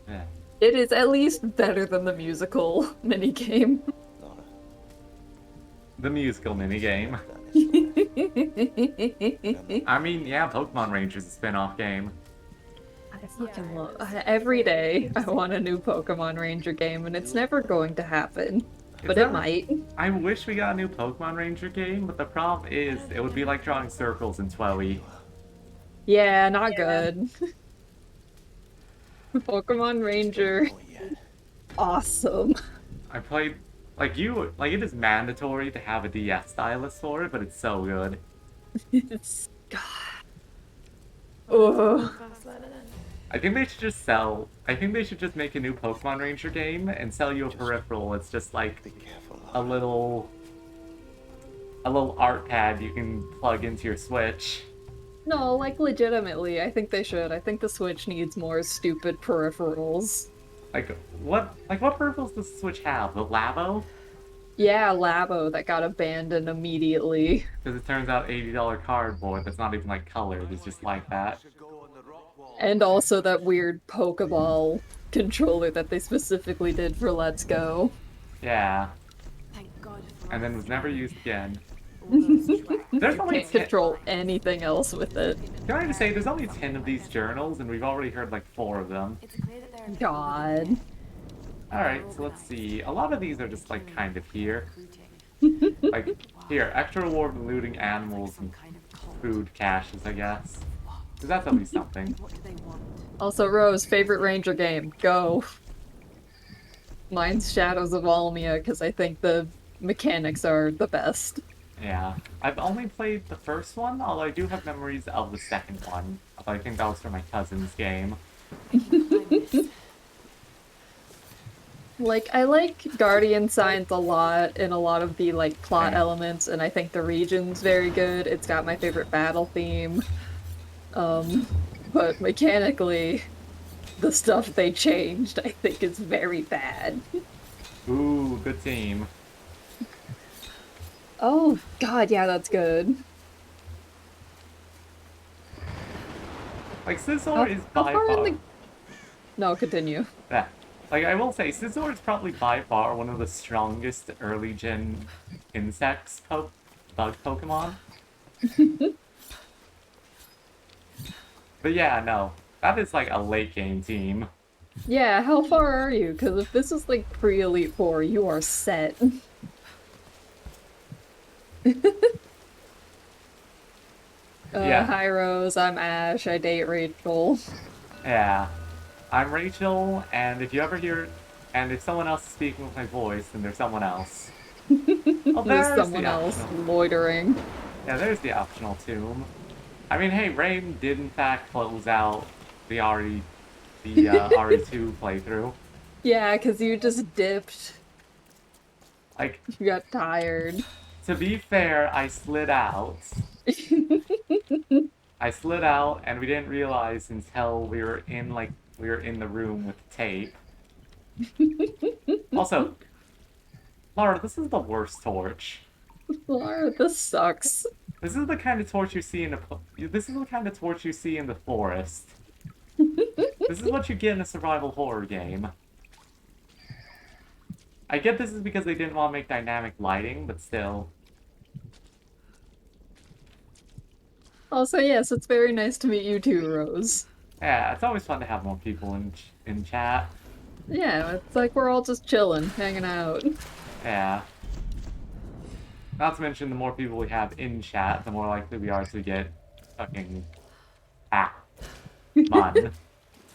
Yeah. It is at least better than the musical minigame. The musical minigame. I mean, yeah, Pokemon Rangers is a spin-off game. I fucking love every day. I want a new Pokemon Ranger game, and it's never going to happen, but it might. I wish we got a new Pokemon Ranger game, but the problem is it would be like drawing circles in Twoey. Yeah, not good. Pokemon Ranger, awesome. I played like it is mandatory to have a DS stylus for it, but it's so good. It's God. Oh. I think they should just make a new Pokemon Ranger game and sell you a peripheral. It's just like a little art pad you can plug into your Switch. No, like legitimately, I think they should. I think the Switch needs more stupid peripherals. Like what peripherals does the Switch have? The Labo? Yeah, Labo that got abandoned immediately. Because it turns out $80 cardboard that's not even like colored is just like that. And also that weird Pokeball controller that they specifically did for Let's Go. Yeah. And then was never used again. There's only can't control anything else with it. Can I just say, there's only 10 of these journals, and we've already heard like 4 of them. God. Alright, so let's see. A lot of these are just like kind of here. Like, here, extra reward for looting animals and food caches, I guess. Because that's at least something. Also, Rose, favorite Ranger game. Go. Mine's Shadows of Almia, because I think the mechanics are the best. Yeah. I've only played the first one, although I do have memories of the second one. Although I think that was for my cousin's game. Like, I like Guardian Signs a lot in a lot of the, like, plot elements, and I think the region's very good. It's got my favorite battle theme. But mechanically, the stuff they changed, I think, is very bad. Ooh, good team. Oh, God, yeah, that's good. Like, Scizor is by far far... in the... No, continue. Yeah. Like, I will say, Scizor is probably by far one of the strongest early-gen insects bug Pokemon. But yeah, no. That is like a late-game team. Yeah, how far are you? Because if this is like pre-Elite Four, you are set. Yeah. Hi Rose, I'm Ash, I date Rachel. Yeah. I'm Rachel, and if you ever hear... And if someone else is speaking with my voice, then there's someone else. Oh, There's someone else loitering. Yeah, there's the optional tomb. I mean, hey, Rain did in fact close out the RE2 playthrough. Yeah, because you just dipped. Like... You got tired. To be fair, I slid out. I slid out, and we didn't realize until we were in the room with tape. Also, Laura, this is the worst torch. Laura, this sucks. This is the kind of torch you see in the forest. This is what you get in a survival horror game. I get this is because they didn't want to make dynamic lighting, but still. Also, yes, it's very nice to meet you too, Rose. Yeah, it's always fun to have more people in chat. Yeah, it's like we're all just chilling, hanging out. Yeah. Not to mention, the more people we have in chat, the more likely we are to get fucking... Mun.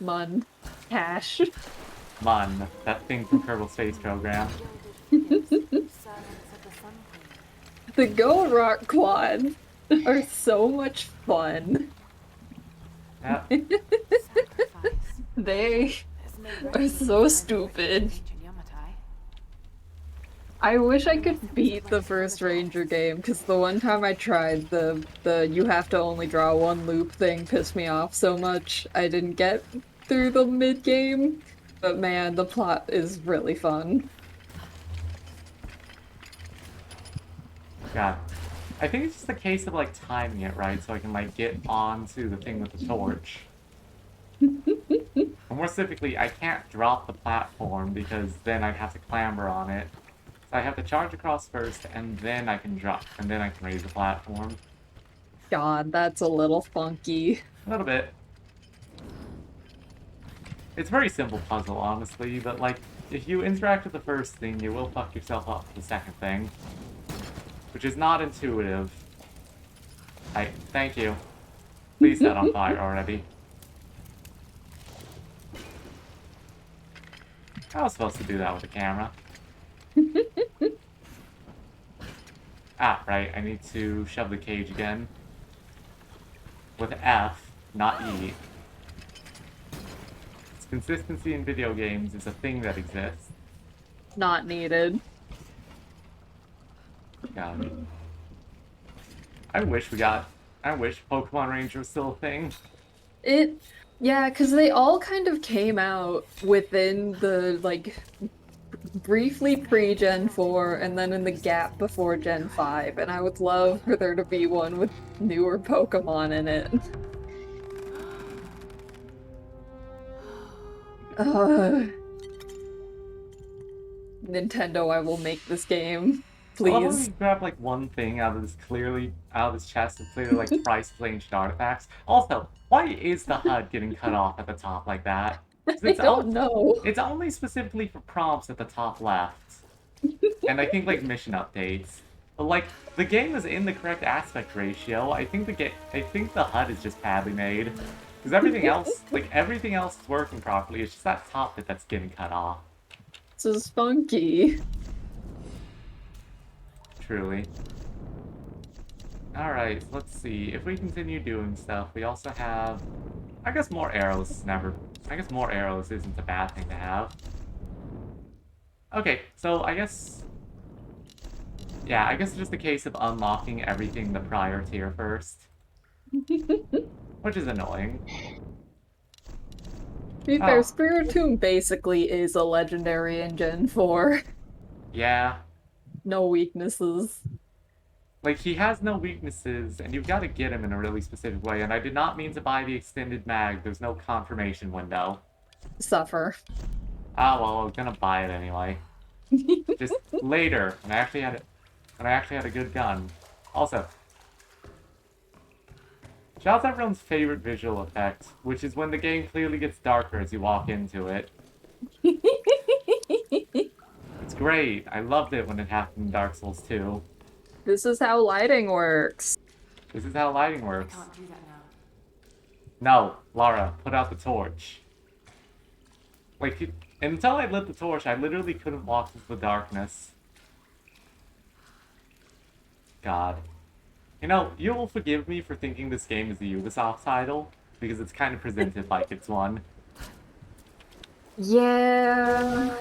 Mun. Cash. Mun. That thing from Kerbal Space Program. The Gold Rock quads are so much fun. Yep. They are so stupid. I wish I could beat the first Ranger game, because the one time I tried, the you have to only draw one loop thing pissed me off so much I didn't get through the mid-game. But man, the plot is really fun. God. I think it's just a case of, like, timing it right, so I can, like, get onto the thing with the torch. Or more specifically, I can't drop the platform, because then I'd have to clamber on it. So I have to charge across first, and then I can drop, and then I can raise the platform. God, that's a little funky. A little bit. It's a very simple puzzle, honestly, but like, if you interact with the first thing, you will fuck yourself up with the second thing. Which is not intuitive. Thank you. Please set on fire already. I was supposed to do that with the camera. Ah, right, I need to shove the cage again. With F, not E. Consistency in video games is a thing that exists. Not needed. God. I wish Pokemon Ranger was still a thing. Yeah, because they all kind of came out within the, like, briefly pre-Gen 4 and then in the gap before Gen 5, and I would love for there to be one with newer Pokemon in it. Nintendo, I will make this game. I love when Please. you grab like one thing out of this chest and clearly like price-ranged artifacts. Also, why is the HUD getting cut off at the top like that? I don't know. It's only specifically for prompts at the top left. And I think like mission updates. But like the game is in the correct aspect ratio. I think the HUD is just badly made. Because everything else is working properly. It's just that top bit that's getting cut off. This is funky. Truly. Alright, let's see. If we continue doing stuff, we also have... I guess more arrows isn't a bad thing to have. Okay, so I guess... Yeah, I guess it's just a case of unlocking everything the prior tier first. Which is annoying. To be fair, Spiritomb basically is a legendary in Gen 4. Yeah. No weaknesses. Like, he has no weaknesses, and you've got to get him in a really specific way, and I did not mean to buy the extended mag. There's no confirmation window. Suffer. Ah, well, I was gonna buy it anyway. Just later, when I actually had a good gun. Also, shout out to everyone's favorite visual effect, which is when the game clearly gets darker as you walk into it. It's great. I loved it when it happened in Dark Souls 2. This is how lighting works. This is how lighting works. I can't do that now. No, Lara, put out the torch. Like, until I lit the torch, I literally couldn't walk into the darkness. God. You know, you will forgive me for thinking this game is a Ubisoft title, because it's kind of presented like it's one. Yeah.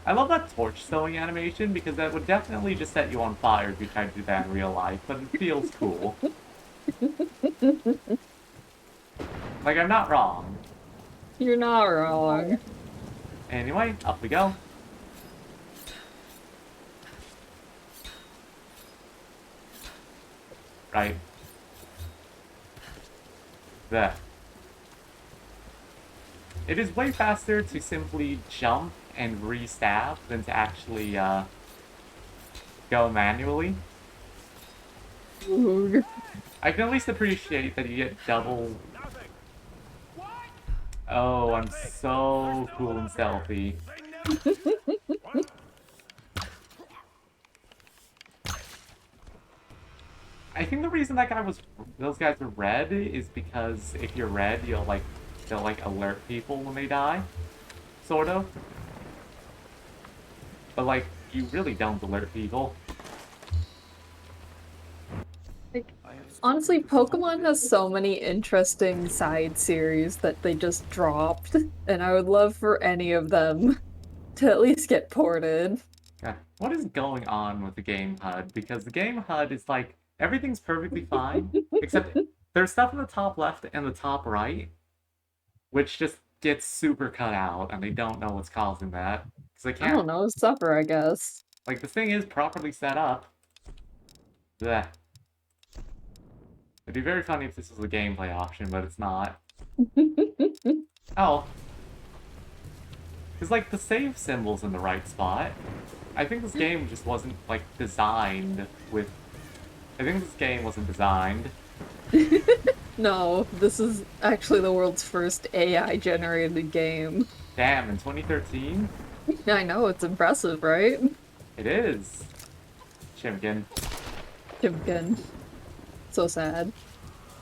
I love that torch throwing animation, because that would definitely just set you on fire if you tried to do that in real life, but it feels cool. Like, I'm not wrong. You're not wrong. Anyway, up we go. Right. There. It is way faster to simply jump and re-stab than to actually, go manually. Ooh. I can at least appreciate that you get double... Oh, I'm so cool and stealthy. I think the reason those guys were red is because if you're red, they'll like alert people when they die. Sort of. But like, you really don't alert people. Like, honestly, Pokemon has so many interesting side series that they just dropped, and I would love for any of them to at least get ported. God, what is going on with the game HUD? Because the game HUD is like, everything's perfectly fine, except there's stuff in the top left and the top right, which just gets super cut out, and they don't know what's causing that. Because they I don't know, suffer, I guess. Like, the thing is properly set up. Blech. It'd be very funny if this was a gameplay option, but it's not. Oh. Because, like, the save symbol's in the right spot. I think this game just wasn't, like, designed with... I think this game wasn't designed No, this is actually the world's first AI-generated game. Damn, in 2013? I know, it's impressive, right? It is. Chimkin. Chimkin. So sad.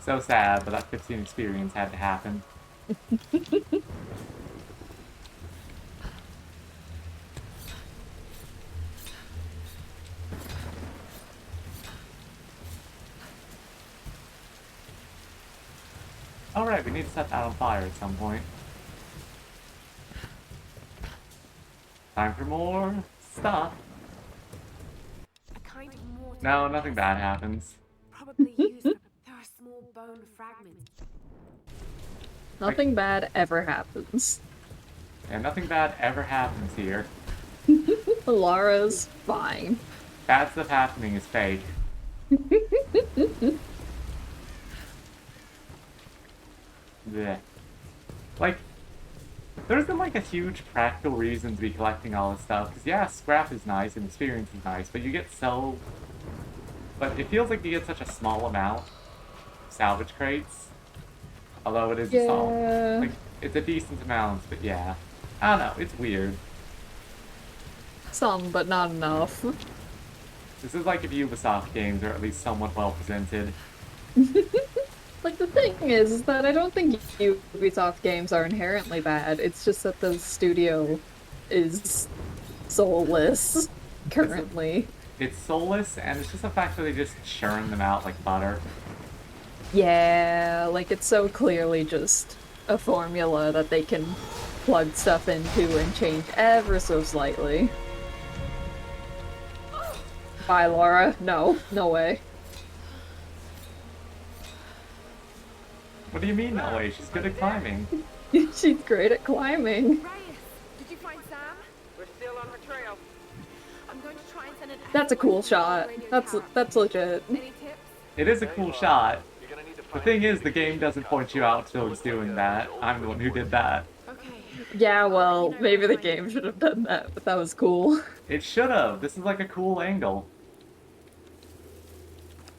So sad, but that 15 experience had to happen. Alright, we need to set that on fire at some point. Time for more stuff. A kind of mortar. No, nothing bad happens. Probably used for there are small bone fragments. Nothing bad ever happens. Yeah, nothing bad ever happens here. Lara's fine. Bad stuff happening is fake. Blech. Like, there isn't like a huge practical reason to be collecting all this stuff. Because yeah, scrap is nice and experience is nice, but you get so... But it feels like you get such a small amount of salvage crates. Although it is a small... Like, it's a decent amount, but yeah. I don't know, it's weird. Some, but not enough. This is like if Ubisoft games are at least somewhat well presented. Like, the thing is that I don't think Ubisoft games are inherently bad. It's just that the studio is soulless currently. It's soulless, and it's just the fact that they just churn them out like butter. Yeah, like, it's so clearly just a formula that they can plug stuff into and change ever so slightly. Bye, Laura. No, no way. What do you mean, no way? She's good at climbing. She's great at climbing. Reyes, did you find Sam? We're still on her trail. I'm going to try and send an That's a cool shot. That's legit. Any tips? It is a cool shot. The thing is, the game doesn't point you out till it's doing that. I'm the one who did that. Okay. Yeah, well, maybe the game should have done that, but that was cool. It should have. This is like a cool angle.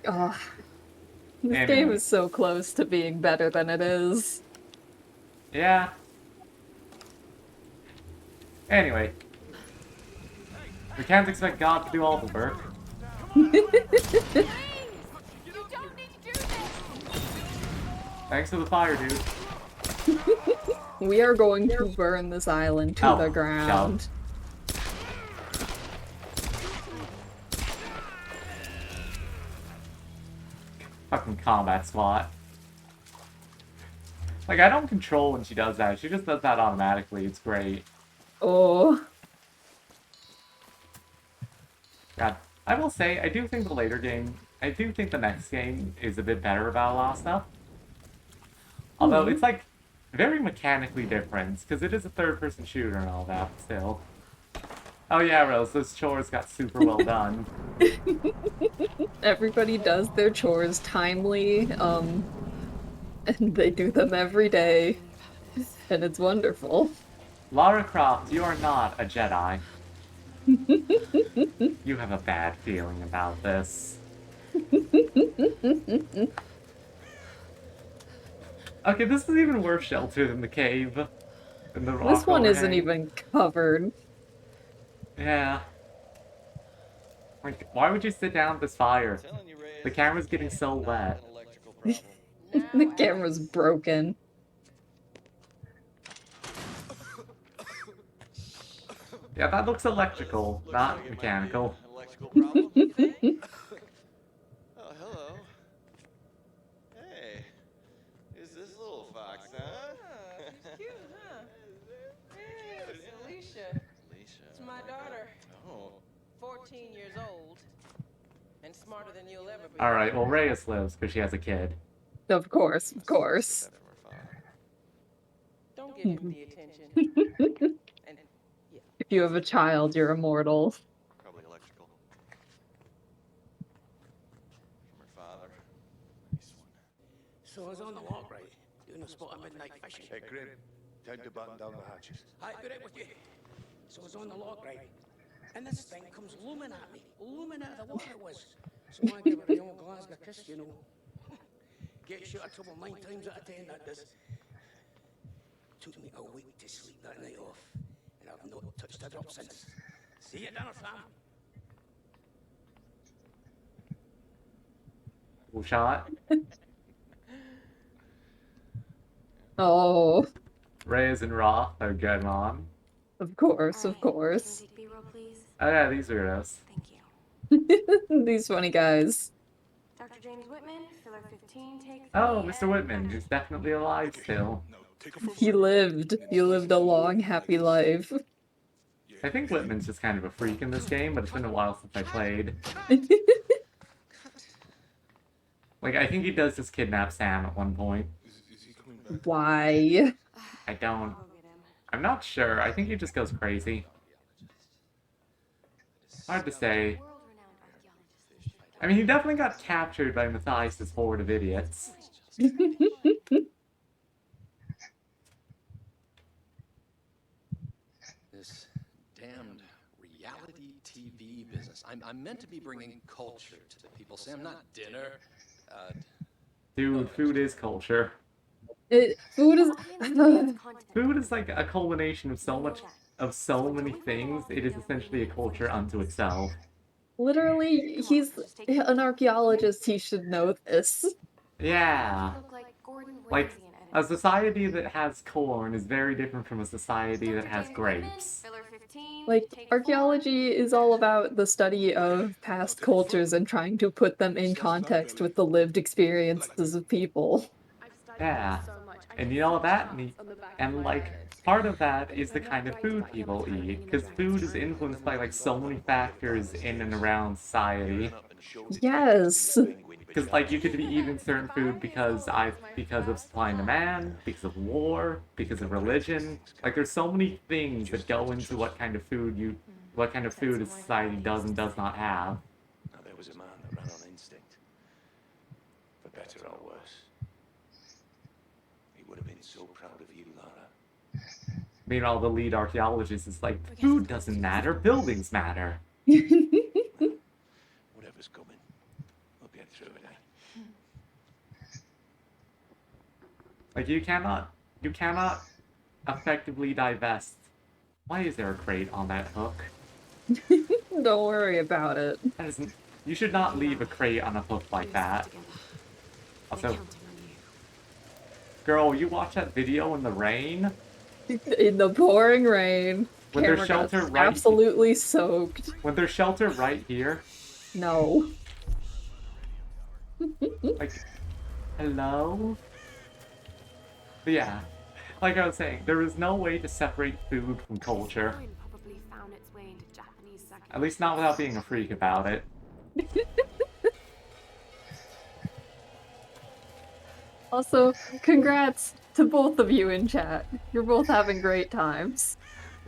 Ugh. This Anyway. game is so close to being better than it is. Yeah. Anyway. We can't expect God to do all the work. Thanks for the fire, dude. We are going to burn this island to Oh, the ground. Fucking combat SWAT. Like, I don't control when she does that. She just does that automatically. It's great. Oh. God. I will say, I do think the later game, I do think the next game is a bit better about a lot of stuff. Although, it's like, very mechanically different, because it is a third-person shooter and all that, still. Oh yeah, Rose, those chores got super well done. Everybody does their chores timely, and they do them every day, and it's wonderful. Lara Croft, you are not a Jedi. You have a bad feeling about this. Okay, this is even worse shelter than the cave. Than the rock This one isn't overhang. even covered. Yeah. Like, why would you sit down at this fire? The camera's getting so wet. The camera's broken. Yeah, that looks electrical, not mechanical. Electrical problem, you think? Oh, hello. Hey, who's this little fox, huh? She's cute, huh? Yeah, it's Alicia. Alicia. It's my daughter. Oh. 14 years old. And smarter than you'll ever be. Alright, well, Reyes lives because she has a kid. Of course, of course. Don't give him the attention. And If you have a child, you're immortal. Probably electrical. From her father. Nice one. So I was on the log, right? Doing a spot of midnight fishing. Hey, Grim, time to button down the hatches. Hi, good out with you. So I was on the log, right? And this thing comes looming at me. Looming out of the water it was. So I give it a old Glasgow kiss, you know. Get you out of trouble 9 times out of 10, that does. Took me a week to sleep that night off, and I've not touched a drop since. See you at dinner, Sam. Cool shot. Oh, Reyes and Roth are good on. of course, of course. Take B-roll, please. Oh yeah, these weirdos. Thank you. These funny guys. Dr. James Whitman, filler 15, take 3. Oh, Mr. Whitman, who's definitely alive still. He lived. He lived a long, happy life. I think Whitman's just kind of a freak in this game, but it's been a while since I played. Like, I think he does just kidnap Sam at one point. Why? I don't... I'm not sure. I think he just goes crazy. Hard to say. I mean, he definitely got captured by Matthias' horde of idiots. This damned reality TV business. I'm meant to be bringing culture to the people, Sam, not dinner. Dude, food is culture. Food is... Food is like a culmination of so many things. It is essentially a culture unto itself. Literally, he's an archaeologist. He should know this. Yeah. Like, a society that has corn is very different from a society that has grapes. Like, archaeology is all about the study of past cultures and trying to put them in context with the lived experiences of people. Yeah. And you know that? And like, part of that is the kind of food people eat. Because food is influenced by like so many factors in and around society. Yes. Because like you could be eating certain food because of supply and demand, because of war, because of religion. Like there's so many things that go into what kind of food a society does and does not have. Now, there was a man that ran on instinct. For better or worse. He would have been so proud of you, Lara. Meanwhile, the lead archaeologist is like, food doesn't matter, buildings matter. Whatever's coming, we'll get through it, eh? Like you cannot effectively divest. Why is there a crate on that hook? Don't worry about it. That isn't. You should not leave a crate on a hook like that. Also, girl, you watch that video in the rain? In the pouring rain. When there's shelter right, absolutely soaked. When there's shelter right here. No. Like, hello? But yeah, like I was saying, there is no way to separate food from culture. At least not without being a freak about it. Also, congrats to both of you in chat. You're both having great times.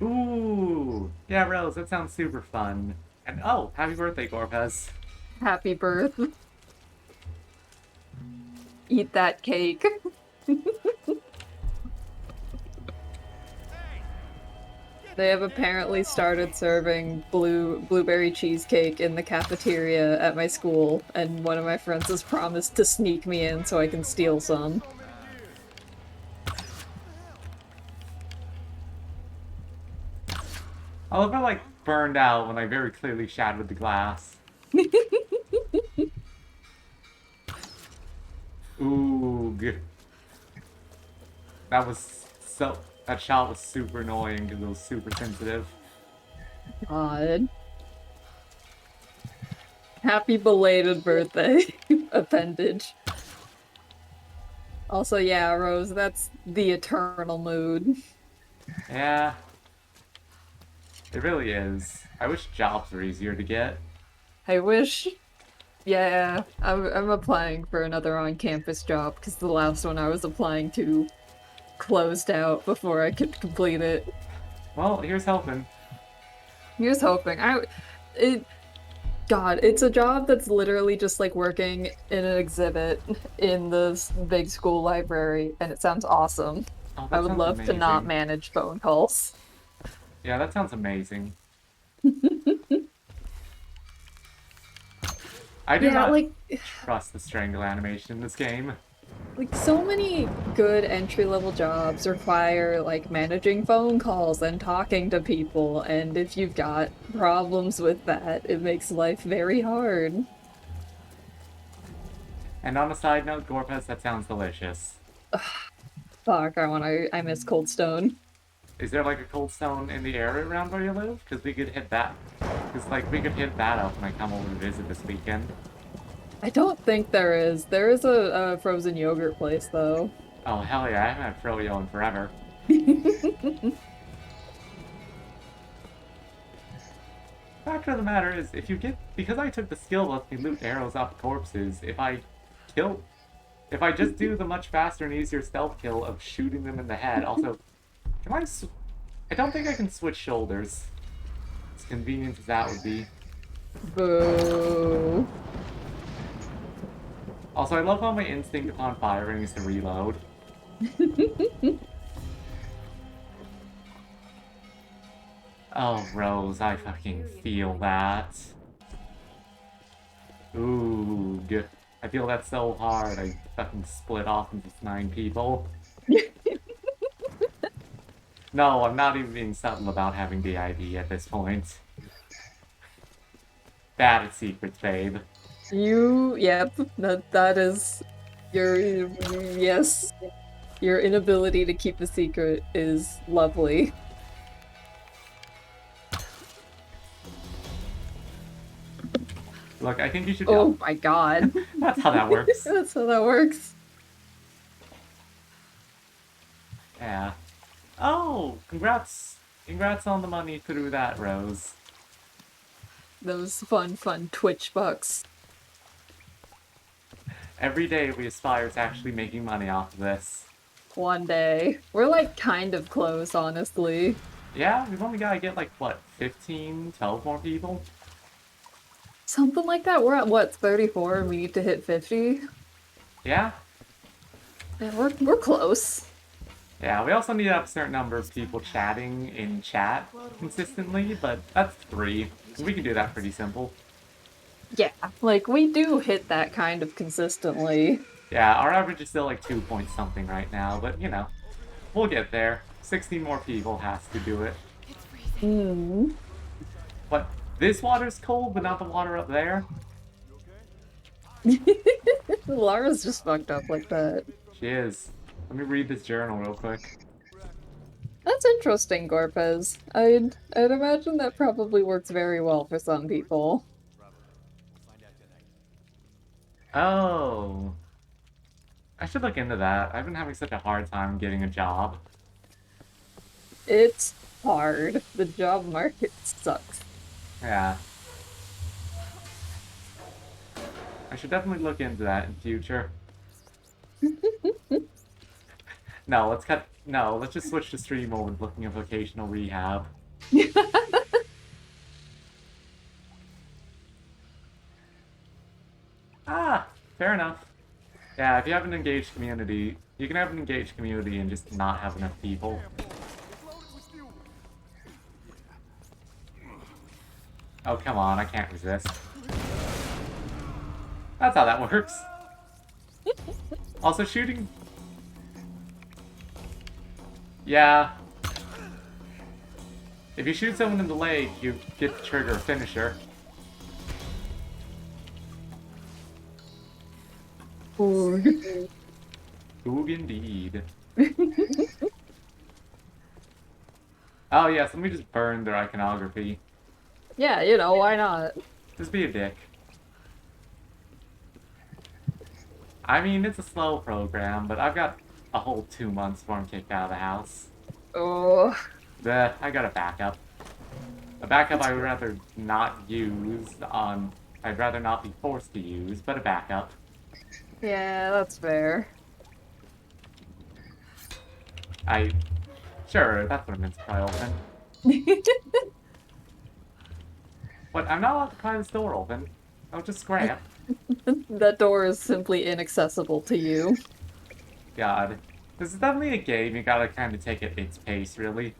Ooh, yeah, Rose, that sounds super fun. And oh, happy birthday, Gorpez. Happy birth. Eat that cake. They have apparently started serving blueberry cheesecake in the cafeteria at my school, and one of my friends has promised to sneak me in so I can steal some. I love how, like, burned out when I very clearly shattered the glass. Oog. That shot was super annoying because it was super sensitive. God. Happy belated birthday, appendage. Also, yeah, Rose, that's the eternal mood. Yeah. It really is. I wish jobs were easier to get. I wish... Yeah, I'm applying for another on-campus job because the last one I was applying to closed out before I could complete it. Well, here's hoping. Here's hoping. God, it's a job that's literally just like working in an exhibit in this big school library, and it sounds awesome. Oh, I would love to not manage phone calls. Yeah, that sounds amazing. I do not trust the strangle animation in this game. Like, so many good entry-level jobs require, like, managing phone calls and talking to people, and if you've got problems with that, it makes life very hard. And on a side note, Gorpes, that sounds delicious. Fuck, I miss Cold Stone. Is there like a Cold Stone in the area around where you live? Because we could hit that. Because like we could hit that up when I come over to visit this weekend. I don't think there is. There is a frozen yogurt place, though. Oh hell yeah, I haven't had froyo in forever. Fact of the matter is, if you get, because I took the skill that lets me loot arrows off corpses, if I just do the much faster and easier stealth kill of shooting them in the head, also, I don't think I can switch shoulders. As convenient as that would be. Boo. Also, I love how my instinct upon firing is to reload. Oh, Rose, I fucking feel that. Ooh, I feel that so hard, I fucking split off into 9 people. No, I'm not even being subtle about having DID at this point. Bad at secrets, babe. Yep, that is yes. Your inability to keep a secret is lovely. Look, I think you should... Oh my god. That's how that works. That's how that works. Yeah. Oh, congrats on the money through that, Rose. Those fun Twitch bucks. Every day we aspire to actually making money off of this. One day. We're like kind of close, honestly. Yeah, we've only gotta get like, what, 15, 12 more people? Something like that. We're at what, 34 and we need to hit 50? Yeah. Yeah, we're close. Yeah, we also need to have a certain number of people chatting in chat consistently, but that's 3. We can do that pretty simple. Yeah, like, we do hit that kind of consistently. Yeah, our average is still like 2 point something right now, but you know, we'll get there. 16 more people has to do it. Mm. What? This water's cold, but not the water up there? Lara's just fucked up like that. She is. Let me read this journal real quick. That's interesting, Gorpes. I'd imagine that probably works very well for some people. Oh. I should look into that. I've been having such a hard time getting a job. It's hard. The job market sucks. Yeah. I should definitely look into that in future. No, let's just switch to stream mode looking at vocational rehab. Ah, fair enough. Yeah, if you have an engaged community, you can have an engaged community and just not have enough people. Oh, come on, I can't resist. That's how that works. Also, shooting... Yeah. If you shoot someone in the leg, you get to trigger a finisher. Oog. Oog indeed. Oh yes, let me just burn their iconography. Yeah, you know, why not? Just be a dick. I mean, it's a slow program, but I've got a whole 2 months before I'm kicked out of the house. Oh. I got a backup. A backup I would rather not use on... I'd rather not be forced to use, but a backup. Yeah, that's fair. Sure, that's what I meant to pry open. What? I'm not allowed to pry this door open. Oh, just scrap. That door is simply inaccessible to you. God. This is definitely a game you gotta kind of take at its pace, really.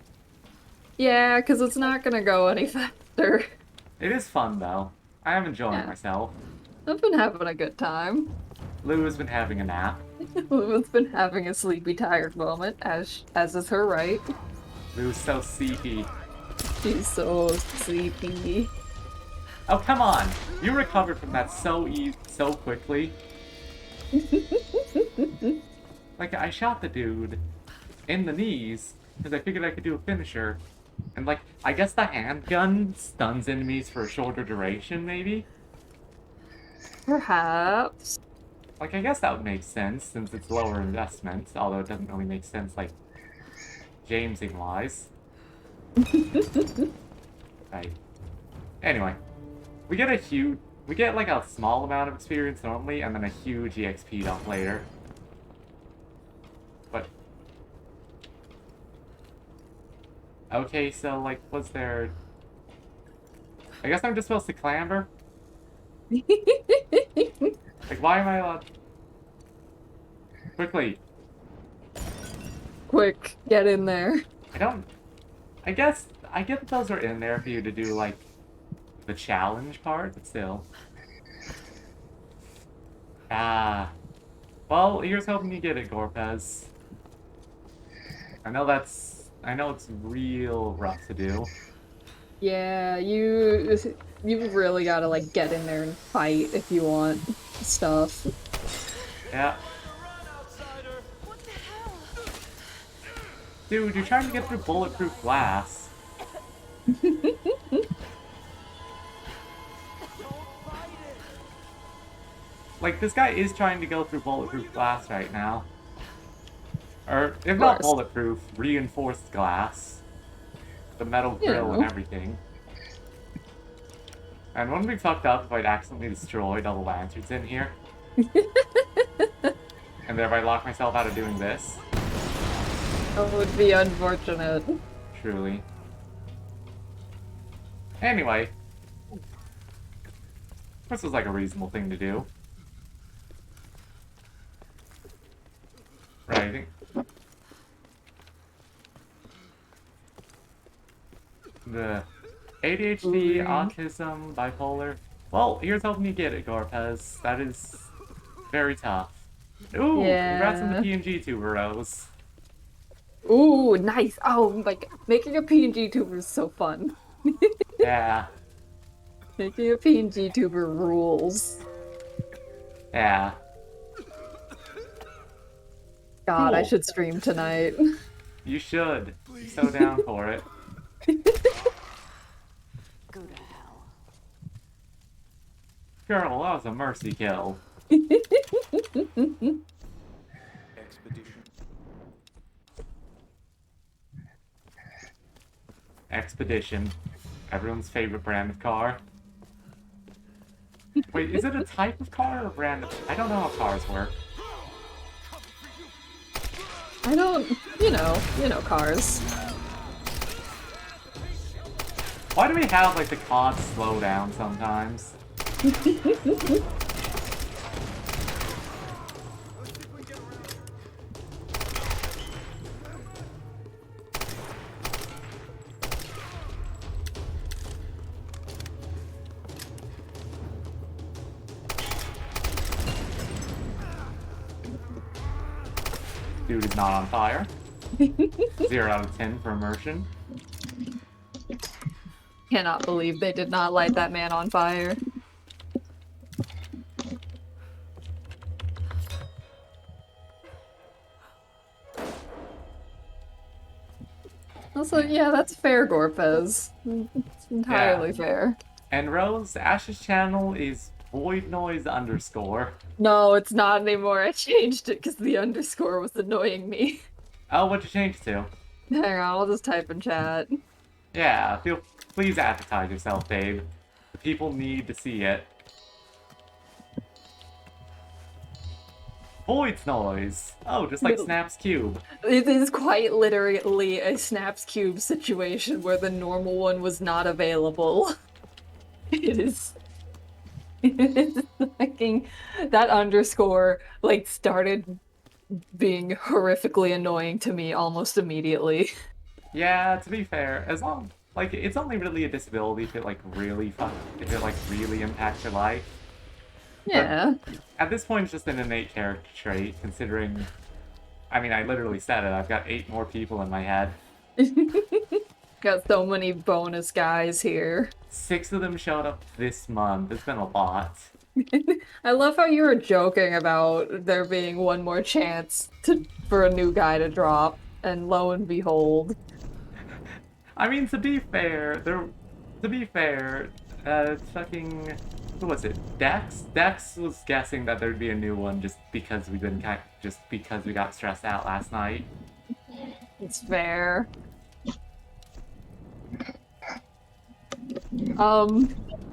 Yeah, because it's not gonna go any faster. It is fun, though. I am enjoying myself. I've been having a good time. Lou has been having a nap. Luna's been having a sleepy, tired moment, as is her right. Luna's so sleepy. She's so sleepy. Oh, come on! You recovered from that so quickly. Like, I shot the dude in the knees because I figured I could do a finisher. And, like, I guess the handgun stuns enemies for a shorter duration, maybe? Perhaps. Like, I guess that would make sense since it's lower investment, although it doesn't really make sense, like, Jamesing-wise. Right. Anyway, we get like a small amount of experience normally, and then a huge EXP dump later. But okay, so like, was there? I guess I'm just supposed to clamber. Like, why am I allowed? Quickly. Quick, get in there. I guess I get that those are in there for you to do like the challenge part, but still. Well, here's hoping you get it, Gorpez. I know it's real rough to do. Yeah, you really gotta like get in there and fight if you want stuff. Yeah. Dude, you're trying to get through bulletproof glass. Like, this guy is trying to go through bulletproof glass right now. Or, if not bulletproof, reinforced glass. The metal grill and everything. And wouldn't be fucked up if I'd accidentally destroyed all the lanterns in here. And thereby lock myself out of doing this. That would be unfortunate. Truly. Anyway. This was like a reasonable thing to do. Right. The ADHD, autism, bipolar. Well, here's hoping you get it, Gorpez. That is very tough. Ooh, congrats on the PNG tuber, Rose. Ooh, nice. Oh, like, making a PNG tuber is so fun. Yeah. Making a PNG tuber rules. Yeah. God, I should stream tonight. You should. I'm so down for it. Go to hell. Girl, that was a mercy kill. Expedition. Expedition. Everyone's favorite brand of car. Wait, is it a type of car or a brand of... I don't know how cars work. I don't... You know cars. Why do we have, like, the COD slow down sometimes? Dude is not on fire. 0 out of 10 for immersion. Cannot believe they did not light that man on fire. Also, yeah, that's fair, Gorpez. It's entirely fair. And Rose, Ash's channel is voidnoise_. No, it's not anymore. I changed it because the underscore was annoying me. Oh, what'd you change to? Hang on, I'll just type in chat. Yeah, please advertise yourself, babe. The people need to see it. Void's noise. Oh, just like Snap's Cube. It is quite literally a Snaps Cube situation where the normal one was not available. It is fucking... That underscore, like, started being horrifically annoying to me almost immediately. Yeah, to be fair, as long... Like, it's only really a disability if it, like, really impacts your life. Yeah. At this point, it's just an innate character trait, considering... I mean, I literally said it. I've got 8 more people in my head. Got so many bonus guys here. 6 of them showed up this month. It's been a lot. I love how you were joking about there being one more chance for a new guy to drop, and lo and behold. I mean, to be fair, fucking, who was it? Dex? Dex was guessing that there'd be a new one just because we got stressed out last night. It's fair.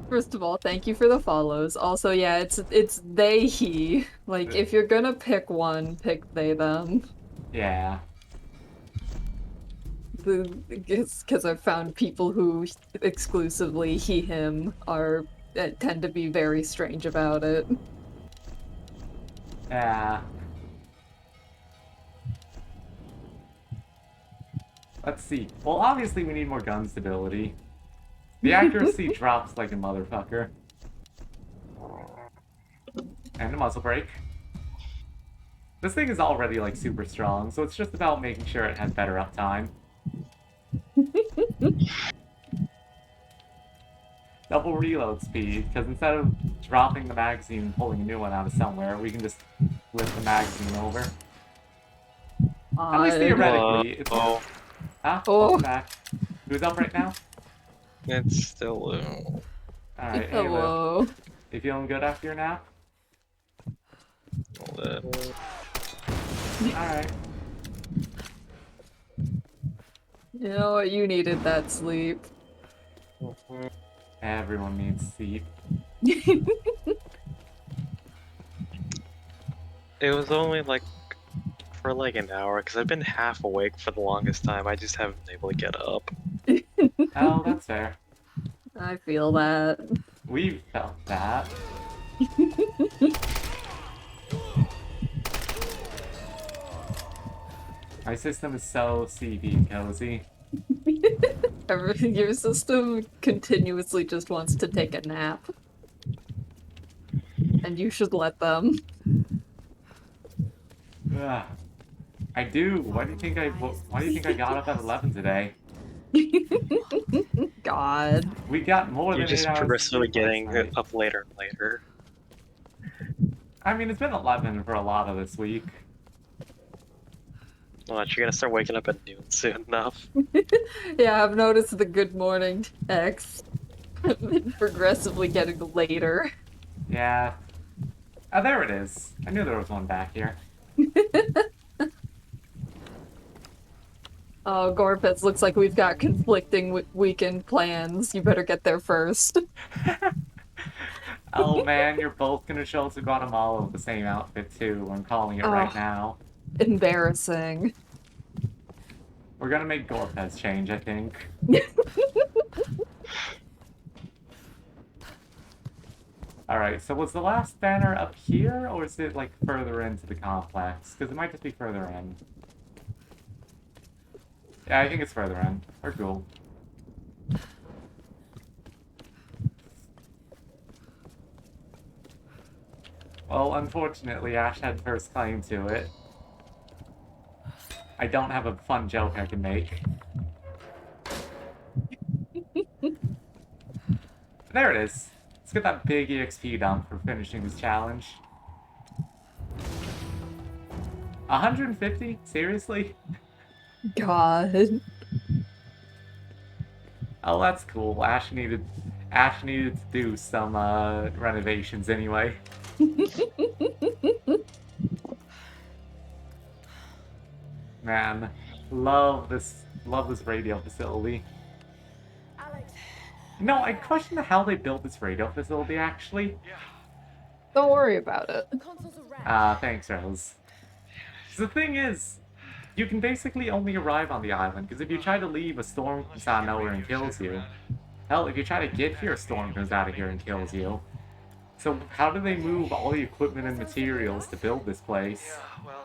First of all, thank you for the follows. Also, yeah, it's they, he. Like, if you're gonna pick one, pick they, them. Yeah. Because I've found people who exclusively he, him tend to be very strange about it. Yeah. Let's see. Well, obviously we need more gun stability. The accuracy drops like a motherfucker. And a muzzle brake. This thing is already like super strong, so it's just about making sure it has better uptime. Double reload speed, because instead of dropping the magazine and pulling a new one out of somewhere, we can just flip the magazine over. At least theoretically, it's... Huh? Oh. Back. Who's up right now? It's still low. Alright, hey Hello. Lou. You feeling good after your nap? A little. Alright. You know what? You needed that sleep. Everyone needs sleep. It was only like for like an hour because I've been half awake for the longest time. I just haven't been able to get up. Oh, that's fair. I feel that. We've felt that. My system is so CV and cozy. Your system continuously just wants to take a nap. And you should let them. Ugh. I do. Why do you think I got up at 11 today? God. We got more You're than 8 just hours. progressively sleep getting last night. up later and later. I mean, it's been 11 for a lot of this week. Watch, you're gonna start waking up at noon soon enough. Yeah, I've noticed the good morning texts have been progressively getting later. Yeah. Oh, there it is. I knew there was one back here. Oh, Gorpitz, looks like we've got conflicting weekend plans. You better get there first. Oh man, you're both gonna show up to Guatemala with the same outfit too. I'm calling it right now. Embarrassing. We're gonna make Gorpez change, I think. Alright, so was the last banner up here, or is it like further into the complex? Because it might just be further in. Yeah, I think it's further in. We're cool. Well, unfortunately, Ash had first claim to it. I don't have a fun joke I can make. There it is. Let's get that big EXP dump for finishing this challenge. 150? Seriously? God. Oh, that's cool. Ash needed to do some renovations anyway. Man, love this radio facility. Alex. No, I question how they built this radio facility actually. Don't worry about it. The consoles are wrapped. Thanks, Rose. The thing is, you can basically only arrive on the island, because if you try to leave, a storm comes out of nowhere and kills you. Hell, if you try to get here, a storm comes out of here and kills you. So how do they move all the equipment and materials to build this place? Yeah, well,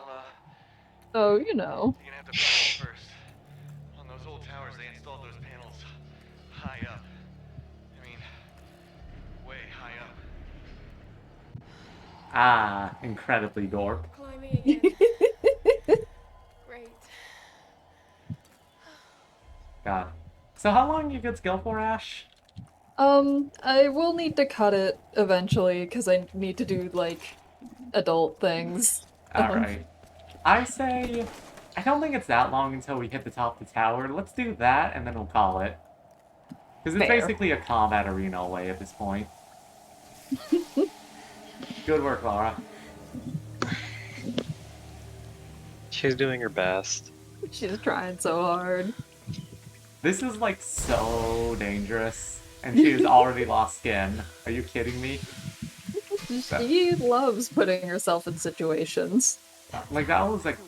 Oh, you know. you're gonna have to buy them first. On those old towers, they installed those panels high up. I mean, way high up. Ah, incredibly Gorp. Climbing again. Great. God. So how long you get skill for, Ash? I will need to cut it eventually because I need to do like adult things. Alright. I say, I don't think it's that long until we hit the top of the tower. Let's do that and then we'll call it. Because it's Fair. basically a combat arena away at this point. Good work, Laura. She's doing her best. She's trying so hard. This is like so dangerous. And she has already lost skin. Are you kidding me? She loves putting herself in situations. Like that was like...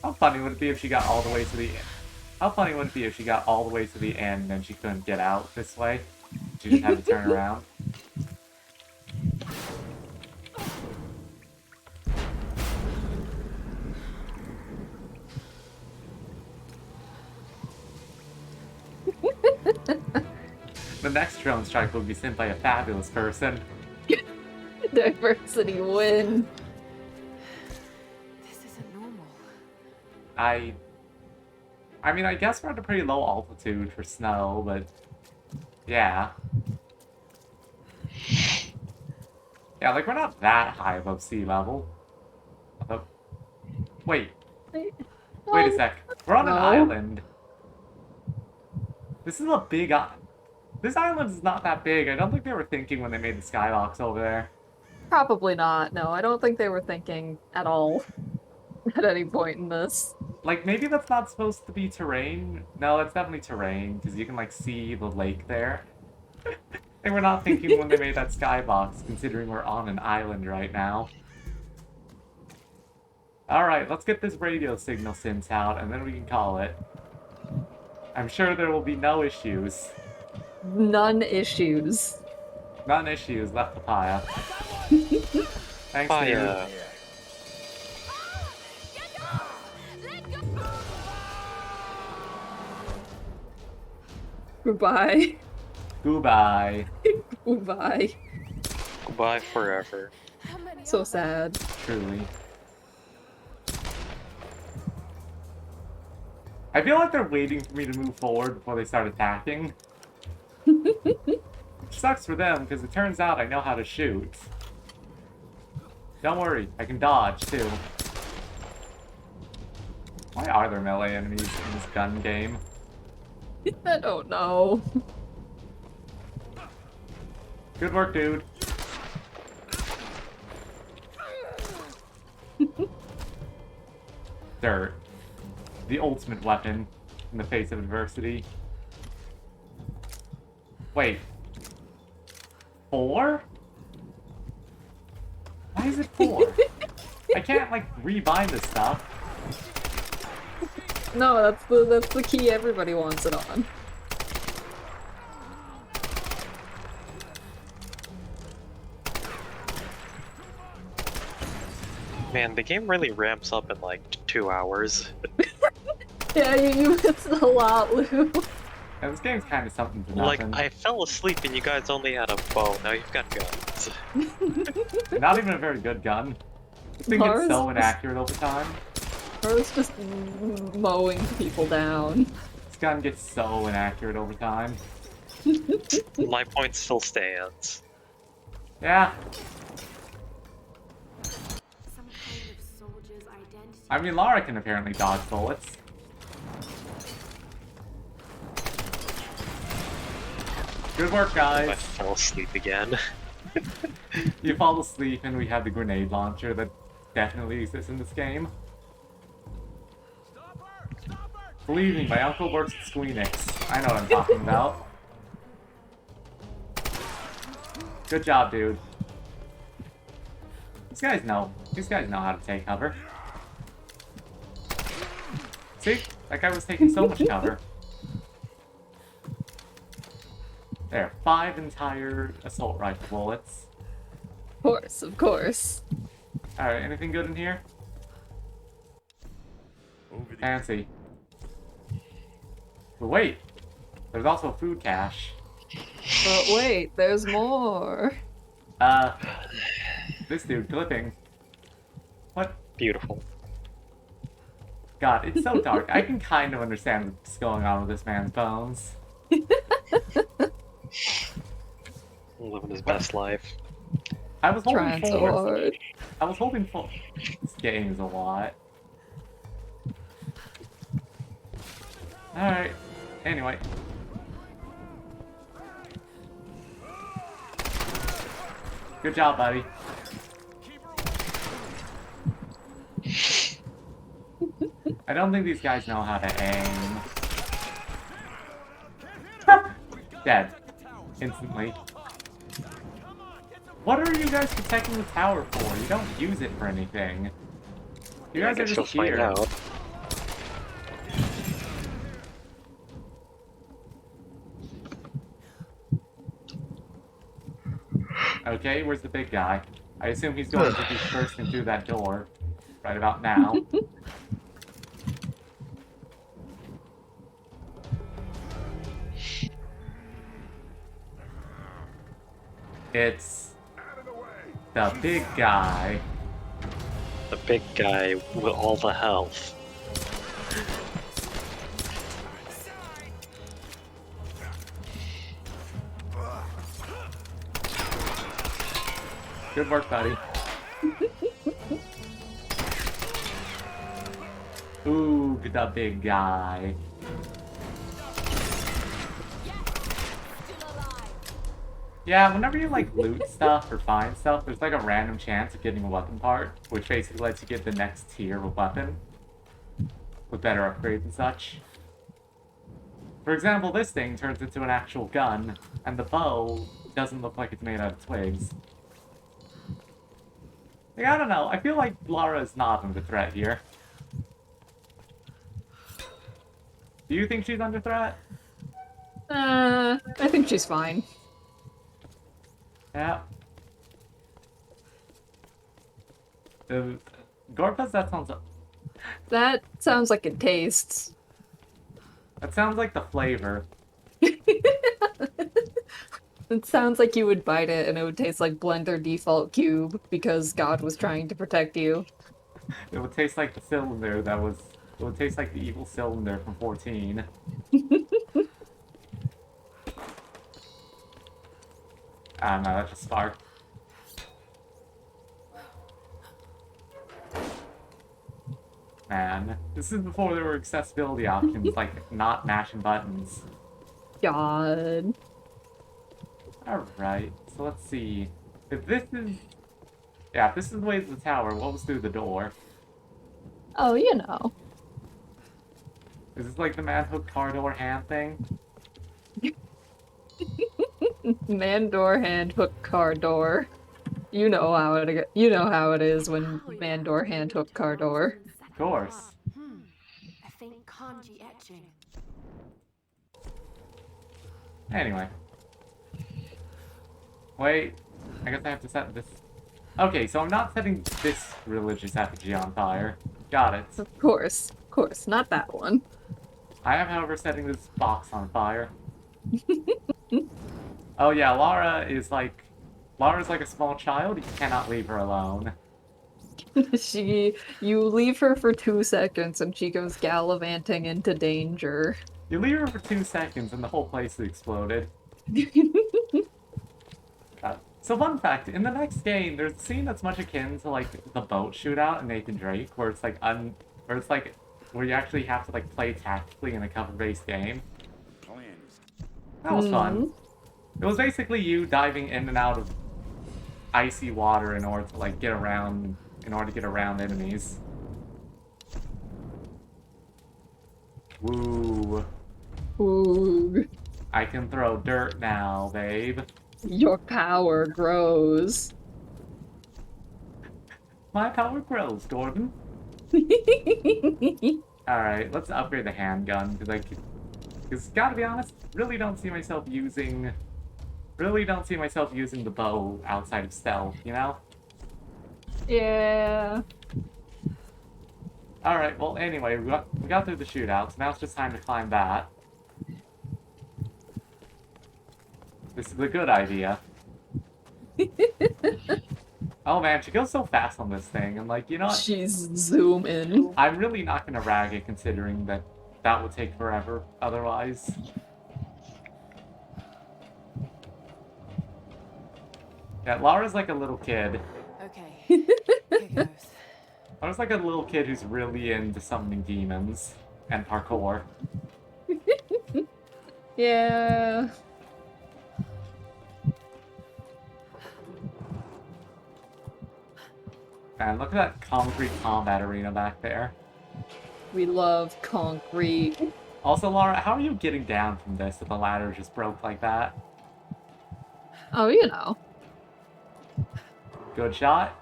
How funny would it be if she got all the way to the end? How funny would it be if she got all the way to the end and she couldn't get out this way? She just had to turn around. The next drone strike will be sent by a fabulous person. Diversity win. This isn't normal. I mean, I guess we're at a pretty low altitude for snow, but yeah. Yeah, like we're not that high above sea level. Wait. Wait a sec. We're on an island. This is a big island. This island is not that big. I don't think they were thinking when they made the skybox over there. Probably not. No, I don't think they were thinking at all at any point in this. Like, maybe that's not supposed to be terrain. No, that's definitely terrain, because you can, like, see the lake there. They were not thinking when they made that skybox, considering we're on an island right now. Alright, let's get this radio signal sent out, and then we can call it. I'm sure there will be no issues. None issues. None issues, left papaya. Thanks, Papaya. dude. Goodbye. Goodbye. Goodbye. Goodbye forever. So sad. Truly. I feel like they're waiting for me to move forward before they start attacking. Which sucks for them, because it turns out I know how to shoot. Don't worry, I can dodge, too. Why are there melee enemies in this gun game? I don't know. Good work, dude. Dirt. The ultimate weapon in the face of adversity. Wait. 4? Why is it 4? I can't, like, rebind this stuff. No, that's the key everybody wants it on. Man, the game really ramps up in like 2 hours. Yeah, you missed a lot, Lou. Yeah, this game's kind of something to Like, nothing. I fell asleep and you guys only had a bow, now you've got guns. Not even a very good gun. This thing gets so Ours- inaccurate over time. Or it's just mowing people down. This gun gets so inaccurate over time. My point still stands. Yeah. Some kind of soldier's identity. I mean, Lara can apparently dodge bullets. Good work, I guys. fell asleep again. You fall asleep and we have the grenade launcher that definitely exists in this game. Believe me, my uncle works at Squeenix. I know what I'm talking about. Good job, dude. These guys know how to take cover. See? That guy was taking so much cover. There, 5 entire assault rifle bullets. Of course, of course. Alright, anything good in here? Fancy. But wait, there's also a food cache. But wait, there's more. this dude clipping. What? Beautiful. God, it's so dark. I can kind of understand what's going on with this man's bones. Living his best life. I was holding Trying so forward. hard. I was holding full. This game's a lot. Alright. Anyway. Good job, buddy. I don't think these guys know how to aim. Dead. Instantly. What are you guys protecting the tower for? You don't use it for anything. You guys are just here. Out. Okay, where's the big guy? I assume he's going to be bursting through that door right about now. It's the big guy. The big guy with all the health. Good work, buddy. Ooh, the big guy. Yeah, whenever you like loot stuff or find stuff, there's like a random chance of getting a weapon part, which basically lets you get the next tier of weapon with better upgrades and such. For example, this thing turns into an actual gun, and the bow doesn't look like it's made out of twigs. Like, I don't know, I feel like Lara is not under threat here. Do you think she's under threat? I think she's fine. Yeah. Gorpus, that sounds... That sounds like it tastes. That sounds like the flavor. It sounds like you would bite it and it would taste like Blender Default Cube because God was trying to protect you. It would taste like the cylinder that was... It would taste like the evil cylinder from 14. I don't know, that just sparked. Man, this is before there were accessibility options, like not mashing buttons. God. Alright, so let's see. If this is... Yeah, if this is the way to the tower, what was through the door? Oh, you know. Is this like the man hook car door hand thing? Man door, hand hook, car door. You know how it is when man door, hand hook, car door. Of course. A faint kanji etching. Anyway. Wait, I guess I have to set this... Okay, so I'm not setting this religious effigy on fire. Got it. Of course, not that one. I am, however, setting this box on fire. Oh yeah, Lara's like a small child. You cannot leave her alone. You leave her for 2 seconds and she goes gallivanting into danger. You leave her for 2 seconds and the whole place exploded. So fun fact, in the next game, there's a scene that's much akin to like the boat shootout in Nathan Drake, where it's like where you actually have to like play tactically in a cover-based game. That was fun. It was basically you diving in and out of icy water in order to like get around enemies. Woo. Ooh. I can throw dirt now, babe. Your power grows. My power grows, Gordon. Alright, let's upgrade the handgun, because gotta be honest, really don't see myself using the bow outside of stealth, you know? Yeah. Alright, well anyway, we got through the shootouts, now it's just time to climb that. This is a good idea. Oh man, she goes so fast on this thing, and like, you know what? She's zoom in. I'm really not gonna rag it considering that that would take forever otherwise. Yeah, Laura's like a little kid. Okay. Here goes. Laura's like a little kid who's really into summoning demons and parkour. Yeah. Man, look at that concrete combat arena back there. We love concrete. Also, Laura, how are you getting down from this if the ladder just broke like that? Oh, you know. Good shot.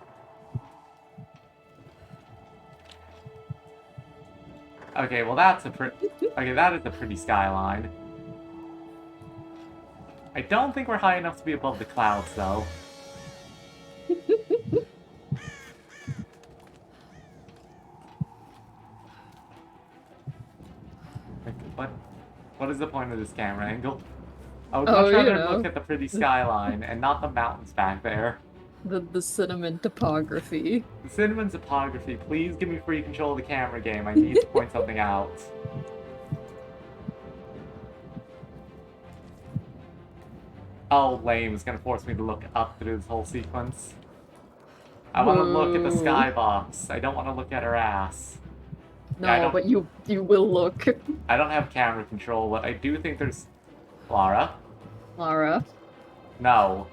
Okay, well that's a okay, that is a pretty skyline. I don't think we're high enough to be above the clouds, though. Like, what is the point of this camera angle? I would much rather look at the pretty skyline and not the mountains back there. The cinnamon topography. The cinnamon topography, please give me free control of the camera game. I need to point something out. Oh, lame is gonna force me to look up through this whole sequence. I want to look at the skybox. I don't want to look at her ass. No, yeah, but you will look. I don't have camera control, but I do think there's... Lara? Lara. No.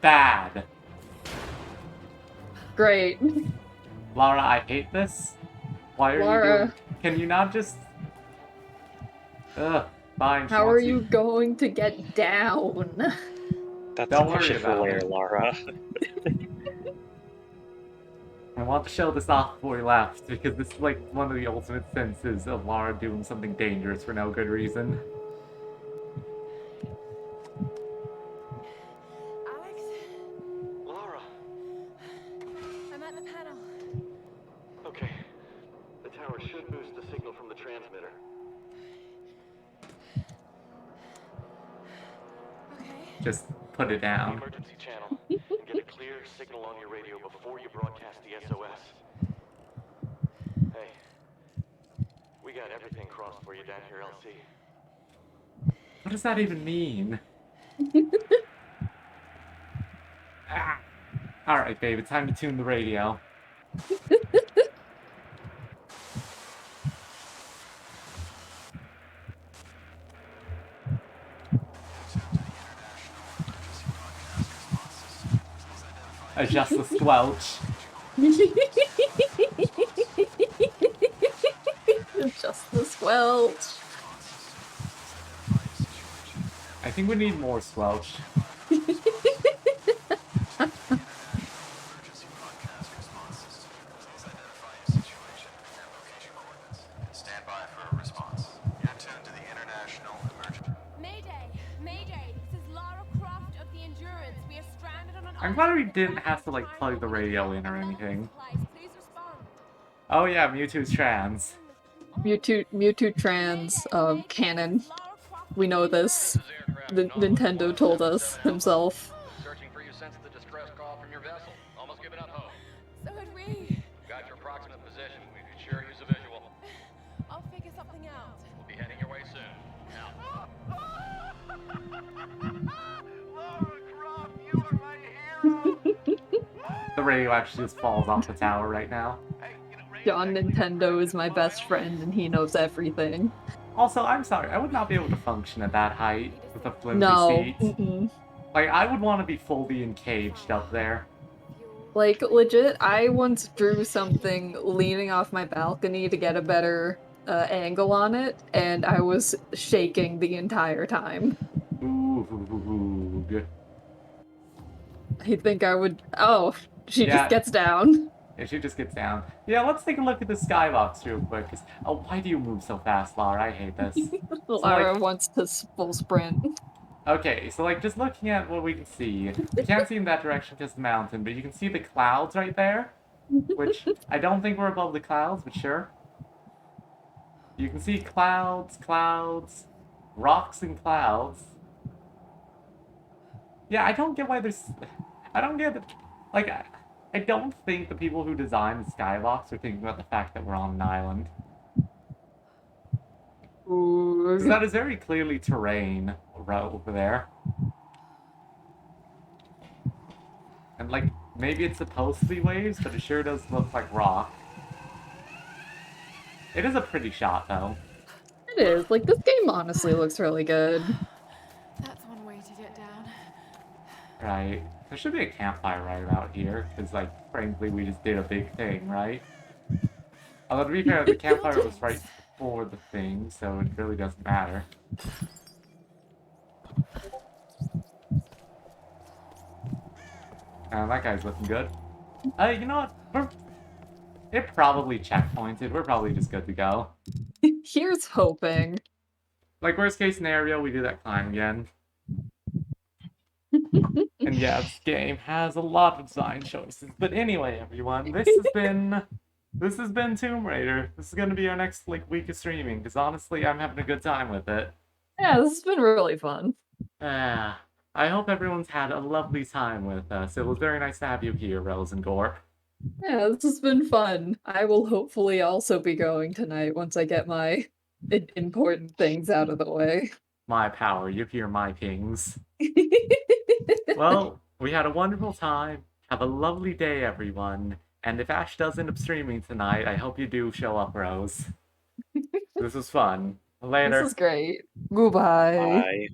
Bad. Great. Lara, I hate this. Why are you doing... Can you not just... Ugh, fine. How are you going to get down? That's Don't a worry question for about later, it. Lara. I want to show this off before we left, because this is like one of the ultimate senses of Lara doing something dangerous for no good reason. Alex? Lara. I'm at the panel. Okay. The tower should boost the signal from the transmitter. Just put it down. Emergency channel. And get a clear signal on your radio before you broadcast the SOS. Hey. We got everything crossed for you down here, LC. What does that even mean? Ah. Alright, babe, it's time to tune the radio. Adjust the squelch. Adjust the squelch. I think we need more squelch. Stand by for a response. You're tuned to the International Emergency. Mayday! Mayday! This is Lara Croft of the Endurance. We are stranded on an I'm glad we didn't have to, like, plug the radio in or anything. Oh yeah, Mewtwo's trans. Mewtwo trans, canon. We know this. Nintendo told us himself. Searching for you since the distress call from your vessel. Almost given up hope. So had we. Got your approximate position. We could sure use a visual. I'll figure something out. We'll be heading your way soon. Now. The radio actually just falls off the tower right now. John Nintendo is my best friend and he knows everything. Also, I'm sorry, I would not be able to function at that height with a flimsy No. seat. Like, I would want to be fully encaged up there. Like, legit, I once drew something leaning off my balcony to get a better angle on it, and I was shaking the entire time. Ooh. I think I would... Oh, she Yeah. just gets down. Yeah, she just gets down. Yeah, let's take a look at the skybox real quick. Oh, why do you move so fast, Lara? I hate this. Lara wants to full sprint. Okay, so like just looking at what we can see, we can't see in that direction because the mountain, but you can see the clouds right there, which I don't think we're above the clouds, but sure. You can see clouds, rocks and clouds. Yeah, I don't get why there's... I don't get... Like, I don't think the people who designed the skybox are thinking about the fact that we're on an island. So that is very clearly terrain right over there. And, like, maybe it's supposed to be waves, but it sure does look like rock. It is a pretty shot, though. It is. Like, this game honestly looks really good. That's one way to get down. Right. There should be a campfire right about here, because, like, frankly, we just did a big thing, right? Although, to be fair, the campfire was right before the thing, so it really doesn't matter. That guy's looking good. You know what? It probably checkpointed. We're probably just good to go. Here's hoping. Like, worst case scenario, we do that climb again. And yeah, this game has a lot of design choices. But anyway, everyone, this has been Tomb Raider. This is gonna be our next week of streaming, because honestly, I'm having a good time with it. Yeah, this has been really fun. I hope everyone's had a lovely time with us. It was very nice to have you here, Rose and Gorp. Yeah, this has been fun. I will hopefully also be going tonight once I get my important things out of the way. My power, you hear my pings. Well, we had a wonderful time. Have a lovely day, everyone. And if Ash does end up streaming tonight, I hope you do show up, Rose. This was fun. Later. This is great. Goodbye. Bye.